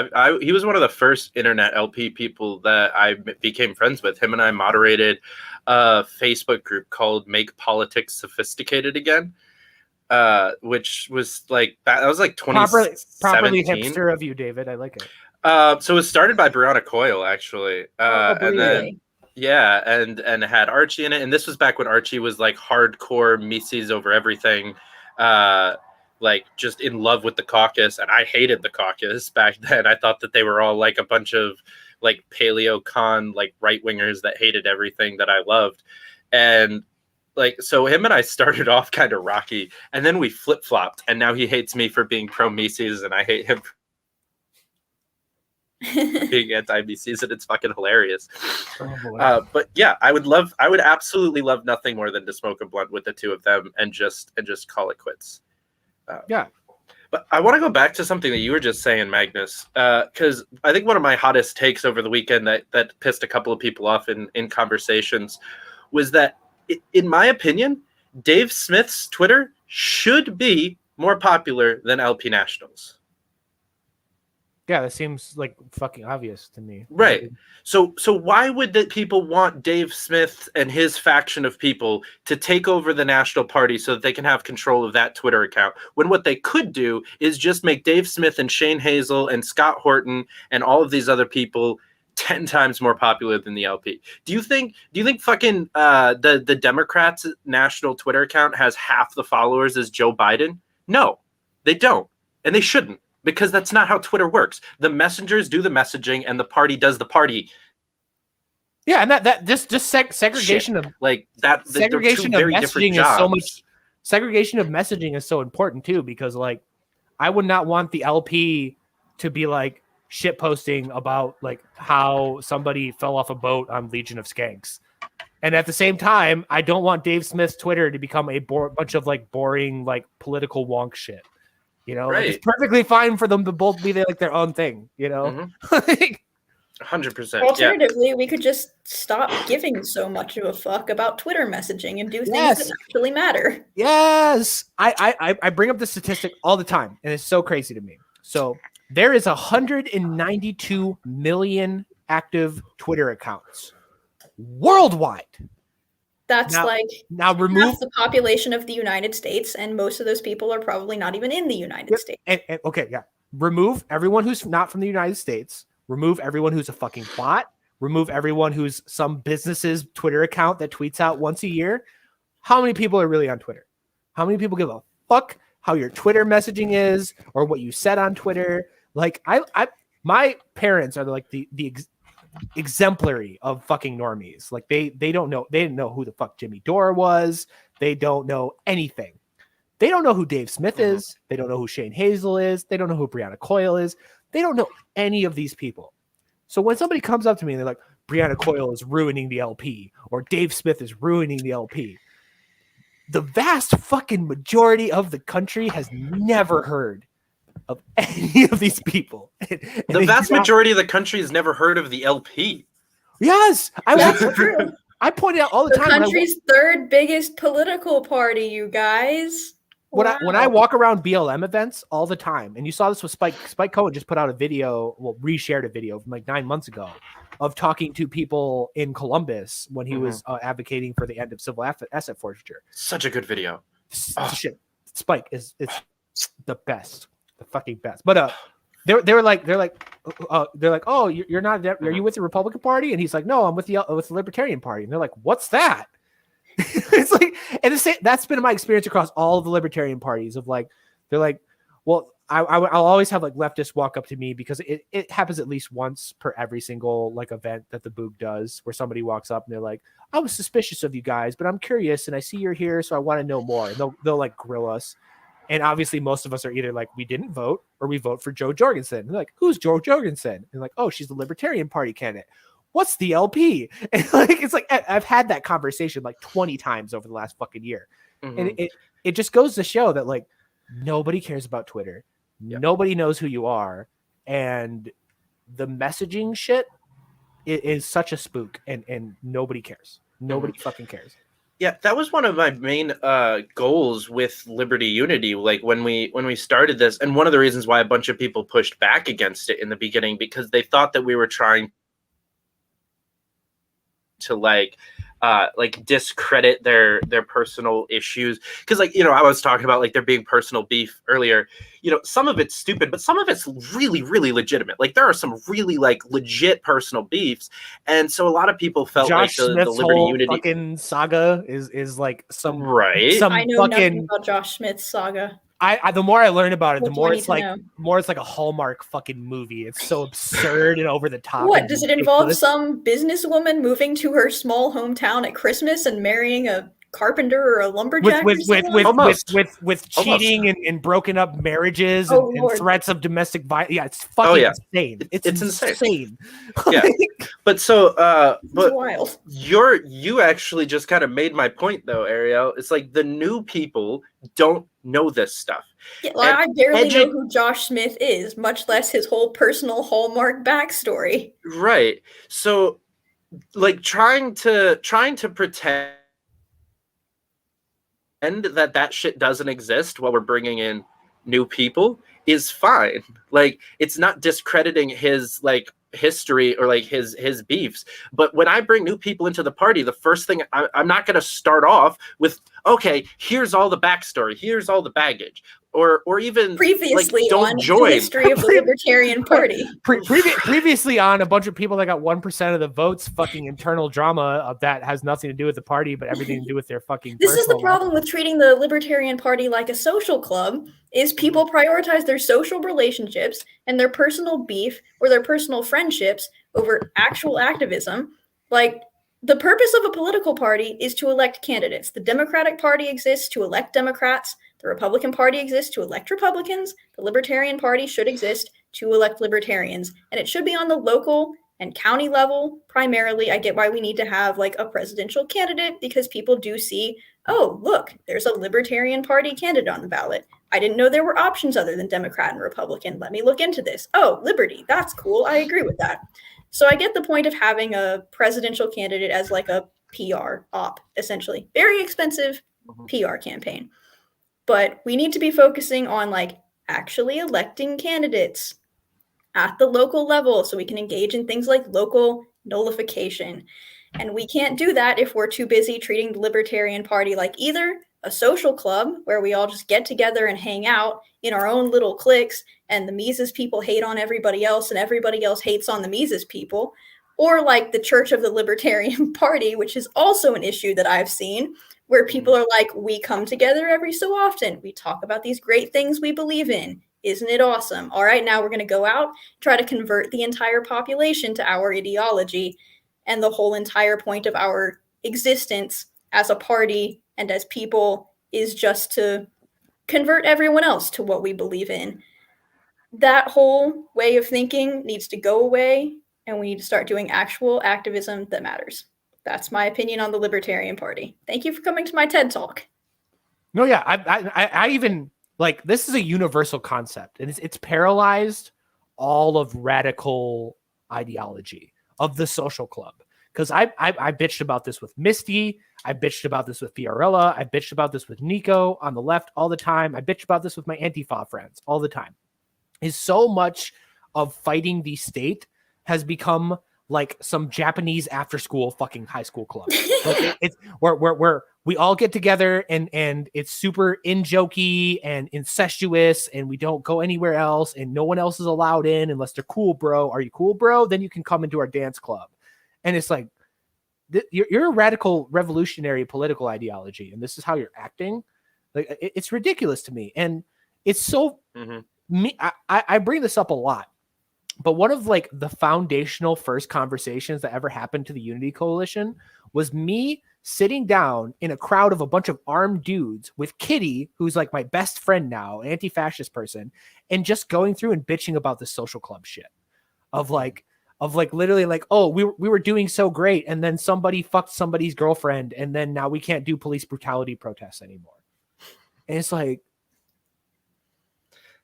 He was one of the first internet LP people that I became friends with. Him and I moderated a Facebook group called Make Politics Sophisticated Again, which was like that was like 2017. Properly hipster of you, David. I like it. So it was started by Brianna Coyle, actually. And then yeah, and had Archie in it. And this was back when Archie was like hardcore Mises over everything, like just in love with the caucus. And I hated the caucus back then. I thought that they were all like a bunch of like paleo con, like right wingers that hated everything that I loved. And like, so him and I started off kind of rocky, and then we flip flopped. And now he hates me for being pro Mises, and I hate him being anti-BCs, and it's fucking hilarious. But yeah, I would absolutely love nothing more than to smoke a blunt with the two of them and just call it quits. Yeah. But I want to go back to something that you were just saying, Magnus, because I think one of my hottest takes over the weekend that pissed a couple of people off in conversations was that, in my opinion, Dave Smith's Twitter should be more popular than LP Nationals. Yeah, that seems like fucking obvious to me. Right. So why would the people want Dave Smith and his faction of people to take over the National Party so that they can have control of that Twitter account, when what they could do is just make Dave Smith and Shane Hazel and Scott Horton and all of these other people 10 times more popular than the LP? Do you think fucking the Democrats' national Twitter account has half the followers as Joe Biden? No, they don't. And they shouldn't. Because that's not how Twitter works. The messengers do the messaging, and the party does the party. Yeah, and that just segregation shit. of like that. Segregation of messaging is so much. Segregation of messaging is so important too, because like I would not want the LP to be like shit posting about like how somebody fell off a boat on Legion of Skanks, and at the same time, I don't want Dave Smith's Twitter to become a bunch of like boring like political wonk shit. You know, Right. like, it's perfectly fine for them to both be like their own thing. You know, 100%. Alternatively, we could just stop giving so much of a fuck about Twitter messaging and do things that actually matter. Yes, I bring up the statistic all the time, and it's so crazy to me. So there is 192 million active Twitter accounts worldwide. That's now remove half the population of the United States, and most of those people are probably not even in the United States. And remove everyone who's not from the United States. Remove everyone who's a fucking bot. Remove everyone who's some business's Twitter account that tweets out once a year. How many people are really on Twitter? How many people give a fuck how your Twitter messaging is or what you said on Twitter? Like my parents are like the exemplary of fucking normies. Like they didn't know who the fuck Jimmy Dore was. They don't know anything. They don't know who Dave Smith is. They don't know who Shane Hazel is. They don't know who Breonna Coyle is. They don't know any of these people. So when somebody comes up to me and they're like, Breonna Coyle is ruining the LP or Dave Smith is ruining the LP, the vast fucking majority of the country has never heard of any of these people. The vast majority of the country has never heard of the LP. Yes. I pointed out all the time. The country's third biggest political party, you guys. When I walk around BLM events all the time, and you saw this with Spike Cohen just put out a video, reshared a video from like 9 months ago of talking to people in Columbus when he was advocating for the end of civil asset forfeiture. Such a good video. Shit. Spike is the best, the fucking best. But they're like, oh, you're not, are you with the Republican Party? And he's like, no, I'm with the Libertarian Party. And they're like, what's that? It's like, and that's been my experience across all of the Libertarian parties of like, they're like, well, I'll always have like leftists walk up to me because it happens at least once per every single like event that the Boog does where somebody walks up and they're like, I was suspicious of you guys, but I'm curious and I see you're here, so I want to know more. And they'll like grill us. And obviously most of us are either like, we didn't vote or we vote for Joe Jorgensen. And they're like, who's Joe Jorgensen? And like, oh, she's the Libertarian Party candidate. What's the LP? And like, it's like, I've had that conversation like 20 times over the last fucking year. And it just goes to show that like, nobody cares about Twitter. Yep. Nobody knows who you are. And the messaging shit is such a spook and nobody cares. Nobody fucking cares. Yeah, that was one of my main goals with Liberty Unity. Like when we started this, and one of the reasons why a bunch of people pushed back against it in the beginning, because they thought that we were trying to like discredit their personal issues. Because like, I was talking about like there being personal beef earlier. Some of it's stupid, but some of it's really, really legitimate. Like there are some really like legit personal beefs. And so a lot lot of people felt Josh like the Smith's Liberty whole Unity fucking saga is like some I know nothing about Josh Smith's saga. The more I learn about it, What the do more I it's need like to know? a Hallmark fucking movie. It's so absurd and over the top. What, and does it involve ridiculous. some businesswoman moving to her small hometown at Christmas and marrying a carpenter or a lumberjack with Almost. cheating and broken up marriages and threats of domestic violence? Yeah, it's fucking insane. It's insane. Yeah, but so it's wild. You actually just kind of made my point though, Ariel. It's like the new people don't know this stuff. Yeah, like, I barely know who Josh Smith is, much less his whole personal Hallmark backstory. Right. So, like trying to pretend that shit doesn't exist while we're bringing in new people is fine. Like it's not discrediting his like history or like his beefs. But when I bring new people into the party, the first thing I'm not going to start off with, okay, here's all the backstory, here's all the baggage, or even previously like, don't on join the history of the Libertarian Party. Previously on a bunch of people that got 1% of the votes, fucking internal drama of that has nothing to do with the party, but everything to do with their fucking. This is the problem with treating the Libertarian Party like a social club. Is people prioritize their social relationships and their personal beef or their personal friendships over actual activism. Like, the purpose of a political party is to elect candidates. The Democratic Party exists to elect Democrats. The Republican Party exists to elect Republicans. The Libertarian Party should exist to elect Libertarians. And it should be on the local and county level, primarily, I get why we need to have like a presidential candidate, because people do see, oh, look, there's a Libertarian Party candidate on the ballot. I didn't know there were options other than Democrat and Republican. Let me look into this. Oh, Liberty, that's cool. I agree with that. So I get the point of having a presidential candidate as like a PR op, essentially. Very expensive PR campaign. But we need to be focusing on like actually electing candidates at the local level so we can engage in things like local nullification. And we can't do that if we're too busy treating the Libertarian Party like either a social club where we all just get together and hang out in our own little cliques, and the Mises people hate on everybody else and everybody else hates on the Mises people, or like the Church of the Libertarian Party, which is also an issue that I've seen, where people are like, we come together every so often. We talk about these great things we believe in. Isn't it awesome? All right, now we're going to go out, try to convert the entire population to our ideology. And the whole entire point of our existence as a party and as people is just to convert everyone else to what we believe in. That whole way of thinking needs to go away, and we need to start doing actual activism that matters. That's my opinion on the Libertarian Party. Thank you for coming to my TED Talk. No, yeah, I even like, this is a universal concept, and it's paralyzed all of radical ideology of the social club. Because I bitched about this with Misty, I bitched about this with Fiorella, I bitched about this with Nico on the left all the time, I bitched about this with my Antifa friends all the time. Is so much of fighting the state has become like some Japanese after school fucking high school club. Like it's where we all get together and it's super in-jokey and incestuous, and we don't go anywhere else, and no one else is allowed in unless they're cool, bro. Are you cool, bro? Then you can come into our dance club. And it's like, you're a radical revolutionary political ideology, and this is how you're acting. Like, it's ridiculous to me. And it's so me. I bring this up a lot, but one of like the foundational first conversations that ever happened to the Unity Coalition was me sitting down in a crowd of a bunch of armed dudes with Kitty, who's like my best friend now, an anti-fascist person, and just going through and bitching about the social club shit of like literally like, oh, we were doing so great, and then somebody fucked somebody's girlfriend, and then now we can't do police brutality protests anymore. And it's like,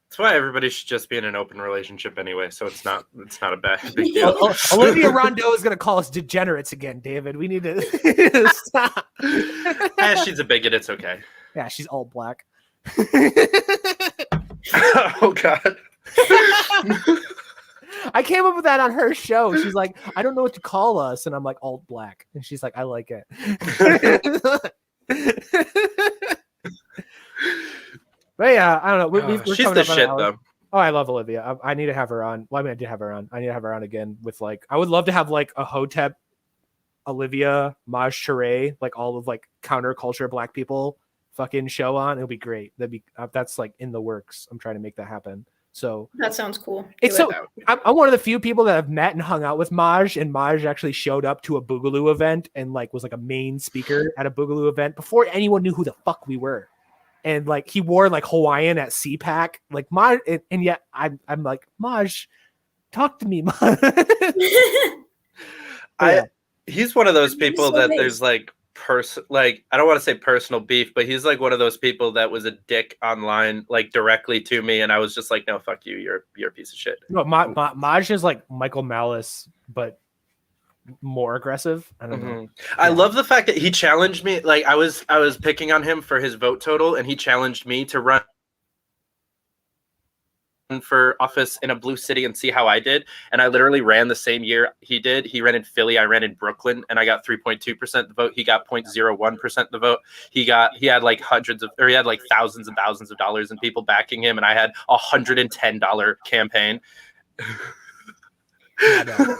that's why everybody should just be in an open relationship anyway. So it's not a big deal. Olivia Rondeau is going to call us degenerates again, David. We need to stop. She's a bigot. It's okay. Yeah, she's all black. Oh God. I came up with that on her show. She's like, I don't know what to call us, and I'm like, alt black, and she's like, I like it. But yeah, I don't know. We're she's the shit though. Oh, I love Olivia. I need to have her on. Well, I mean, I did have her on. I need to have her on again with like, I would love to have like a Hotep, Olivia, Maj Touré, like all of like counterculture black people fucking show on. It'll be great. That's like in the works. I'm trying to make that happen. So that sounds cool. I'm one of the few people that have met and hung out with Maj, and Maj actually showed up to a Boogaloo event and like was like a main speaker at a Boogaloo event before anyone knew who the fuck we were. And like he wore like Hawaiian at CPAC, like Maj, and yet I'm like, Maj, talk to me, Maj. He's one of those people that there's like I don't want to say personal beef, but he's like one of those people that was a dick online, like directly to me, and I was just like, no, fuck you, you're a piece of shit. No, Maj is like Michael Malice, but more aggressive. I don't know. I love the fact that he challenged me. Like I was picking on him for his vote total, and he challenged me to run for office in a blue city and see how I did. And I literally ran the same year he did. He ran in Philly, I ran in Brooklyn, and I got 3.2% the vote. He got 0.01% the vote. He had like thousands and thousands of dollars and people backing him, and I had $110 campaign.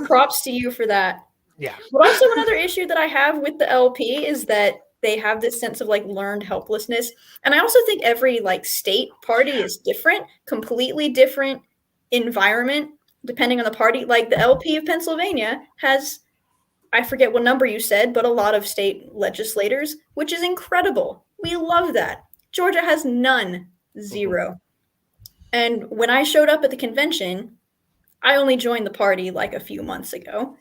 Props to you for that. Yeah. But also another issue that I have with the LP is that they have this sense of like learned helplessness. And I also think every like state party is different, completely different environment, depending on the party. Like the LP of Pennsylvania has, I forget what number you said, but a lot of state legislators, which is incredible. We love that. Georgia has none, 0. And when I showed up at the convention, I only joined the party like a few months ago.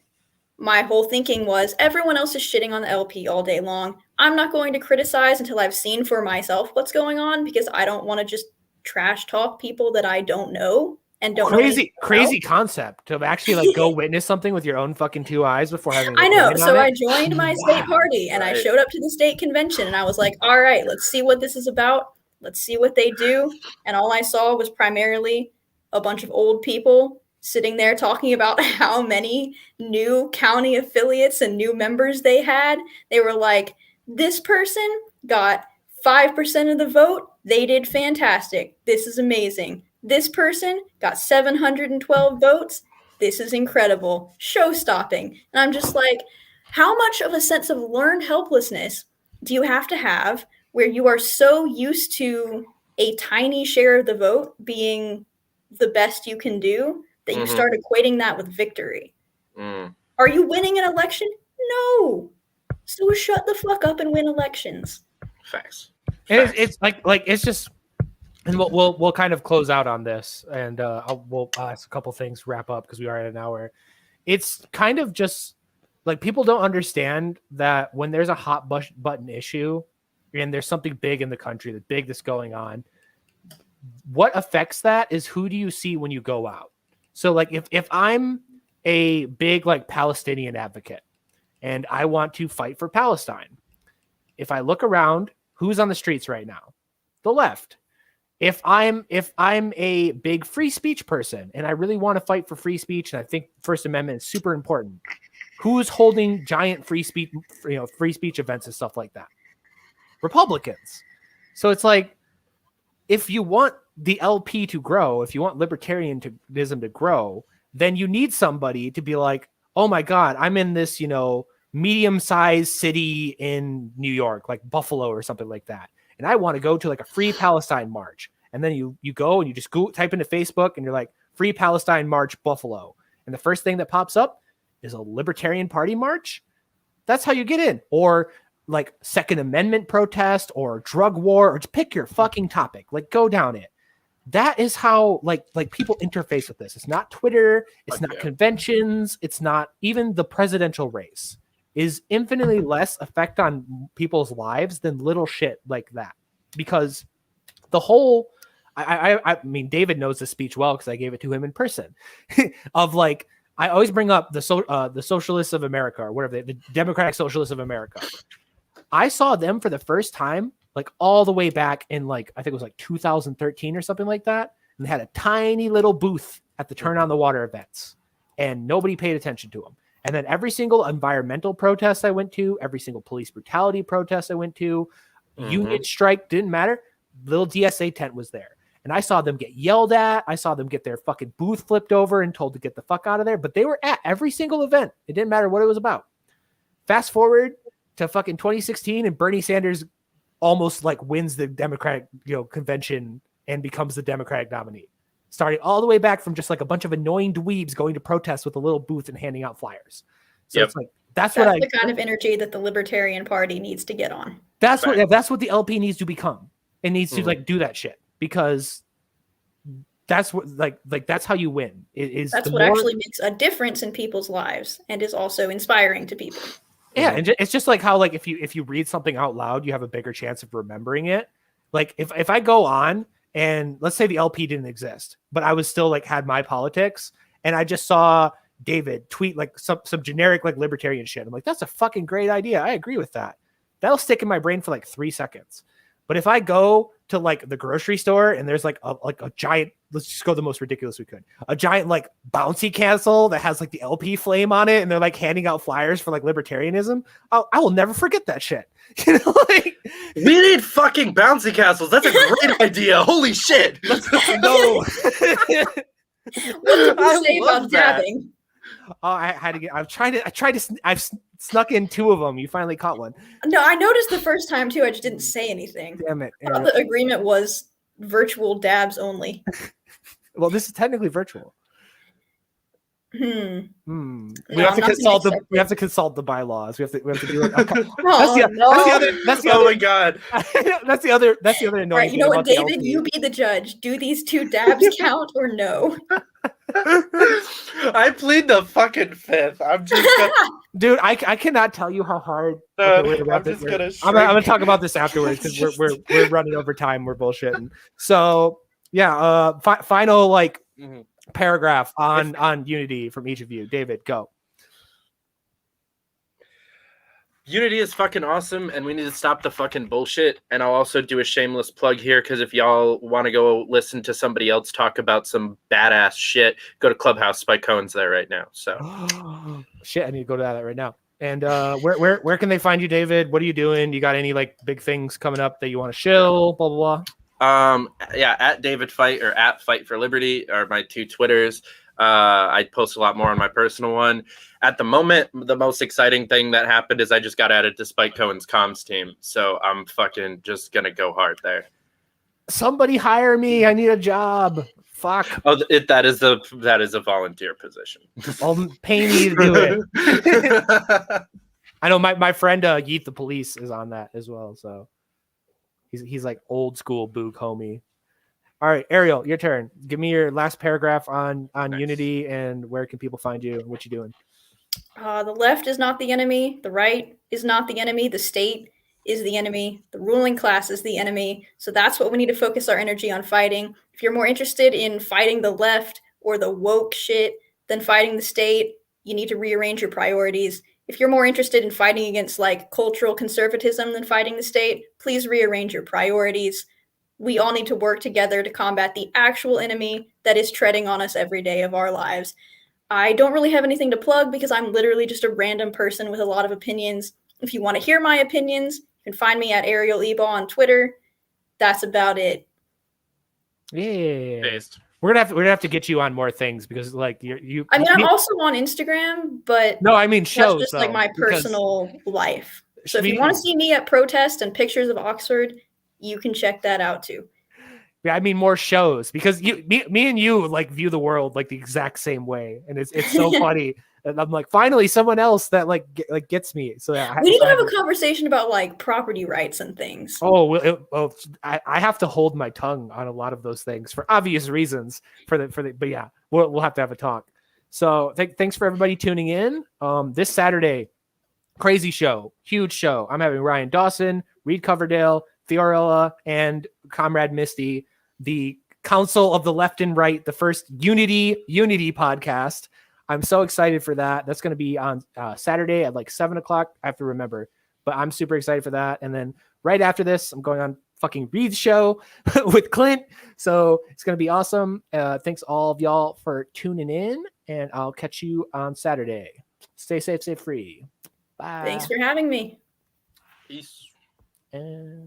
My whole thinking was everyone else is shitting on the LP all day long. I'm not going to criticize until I've seen for myself what's going on because I don't want to just trash talk people that I don't know and don't know. Crazy concept to actually like go witness something with your own fucking 2 eyes before having. I know. So I joined my state party and I showed up to the state convention and I was like, all right, let's see what this is about. Let's see what they do. And all I saw was primarily a bunch of old people sitting there talking about how many new county affiliates and new members they had. They were like, this person got 5% of the vote. They did fantastic. This is amazing. This person got 712 votes. This is incredible. Show-stopping. And I'm just like, how much of a sense of learned helplessness do you have to have where you are so used to a tiny share of the vote being the best you can do that you start equating that with victory? Are you winning an election? No. So shut the fuck up and win elections. Facts. And it's like it's just, and we'll kind of close out on this, and we'll ask a couple things, wrap up because we are at an hour. It's kind of just like people don't understand that when there's a hot button issue and there's something big in the country that's going on, what affects that is who do you see when you go out. So like if I'm a big like Palestinian advocate and I want to fight for Palestine, if I look around, who's on the streets right now? The left. If I'm a big free speech person and I really want to fight for free speech and I think First Amendment is super important, who's holding giant free speech events and stuff like that? Republicans. So it's like, if you want the LP to grow, if you want libertarianism to grow, then you need somebody to be like, oh my God, I'm in this, medium-sized city in New York, like Buffalo or something like that. And I want to go to like a Free Palestine march. And then you go and you just type into Facebook and you're like, Free Palestine March Buffalo. And the first thing that pops up is a Libertarian Party march. That's how you get in. Or like Second Amendment protest or drug war, or just pick your fucking topic, like go down it. That is how like people interface with this. It's not Twitter. It's not conventions. It's not even the presidential race. Is infinitely less effect on people's lives than little shit like that. Because the whole, I mean, David knows this speech well because I gave it to him in person. Of like, I always bring up the Socialists of America or whatever, the Democratic Socialists of America. I saw them for the first time, like all the way back in like, I think it was like 2013 or something like that. And they had a tiny little booth at the Turn on the Water events and nobody paid attention to them. And then every single environmental protest I went to, every single police brutality protest I went to, union strike, didn't matter. Little DSA tent was there. And I saw them get yelled at. I saw them get their fucking booth flipped over and told to get the fuck out of there. But they were at every single event. It didn't matter what it was about. Fast forward to fucking 2016 and Bernie Sanders almost like wins the Democratic convention and becomes the Democratic nominee. Starting all the way back from just like a bunch of annoying dweebs going to protest with a little booth and handing out flyers. So it's like that's the kind of energy that the Libertarian Party needs to get on. That's what the LP needs to become. It needs to like do that shit because that's what like that's how you win. That's what actually makes a difference in people's lives and is also inspiring to people. Yeah, and it's just like how like if you read something out loud, you have a bigger chance of remembering it. Like if I go on and let's say the LP didn't exist, but I was still like had my politics and I just saw David tweet like some generic like libertarian shit. I'm like, that's a fucking great idea. I agree with that. That'll stick in my brain for like 3 seconds. But if I go to like the grocery store and there's like a giant, let's just go the most ridiculous we could, a giant like bouncy castle that has like the LP flame on it and they're like handing out flyers for like libertarianism, I will never forget that shit. Like, we need fucking bouncy castles. That's a great idea. Holy shit. Let's go. What did you say about dabbing? Oh, I had to get. I've snuck in 2 of them. You finally caught one. No, I noticed the first time too. I just didn't say anything. Damn it! I thought the agreement was virtual dabs only. Well, this is technically virtual. We have to consult the bylaws. We have to do it. Okay. That's the other. Oh my god. That's the other annoying. All right, you know what, David? You be the judge. Do these 2 dabs count or no? I plead the fucking fifth. I'm just gonna, Dude, I cannot tell you how hard. I'm just gonna. I'm gonna talk about this afterwards because we're running over time. We're bullshitting. So yeah, final like paragraph on unity from each of you. David, go. Unity is fucking awesome, and we need to stop the fucking bullshit. And I'll also do a shameless plug here, because if y'all want to go listen to somebody else talk about some badass shit, go to Clubhouse. Spike Cohen's there right now. So shit, I need to go to that right now. And where can they find you, David? What are you doing? You got any like big things coming up that you want to shill? Blah blah blah. Yeah, at David Fite or at Fight for Liberty are my two Twitters. I post a lot more on my personal one. At the moment, the most exciting thing that happened is I just got added to Spike Cohen's comms team. So I'm fucking just going to go hard there. Somebody hire me. I need a job. Fuck. Oh, that is a volunteer position. Pay me to do it. I know my friend Yeet the Police is on that as well. So he's like old school Boog homie. All right, Ariel, your turn. Give me your last paragraph on nice. Unity and where can people find you and what you doing. The left is not the enemy. The right is not the enemy. The state is the enemy. The ruling class is the enemy. So that's what we need to focus our energy on fighting. If you're more interested in fighting the left or the woke shit than fighting the state, you need to rearrange your priorities. If you're more interested in fighting against like cultural conservatism than fighting the state, please rearrange your priorities. We all need to work together to combat the actual enemy that is treading on us every day of our lives. I don't really have anything to plug because I'm literally just a random person with a lot of opinions. If you want to hear my opinions, you can find me at Ariel Ebaugh on Twitter. That's about it. Yeah. Based. We're gonna have to get you on more things because like you. I mean, I'm also on Instagram, but no, I mean shows. That's just like my personal life. So if you want to see me at protest and pictures of Oxford, you can check that out too. Yeah, I mean more shows because me and you like view the world like the exact same way, and it's so funny. And I'm like, finally, someone else that like gets me. So yeah, we need to have a conversation about like property rights and things. Oh, I have to hold my tongue on a lot of those things for obvious reasons. But yeah, we'll have to have a talk. So thanks for everybody tuning in. This Saturday, crazy show, huge show. I'm having Ryan Dawson, Reed Coverdale, Fiorella, and Comrade Misty, the Council of the Left and Right, the first Unity podcast. I'm so excited for that. That's going to be on Saturday at like 7:00. I have to remember, but I'm super excited for that. And then right after this, I'm going on fucking Reed's show with Clint. So it's going to be awesome. Thanks all of y'all for tuning in, and I'll catch you on Saturday. Stay safe, stay free. Bye. Thanks for having me. Peace. And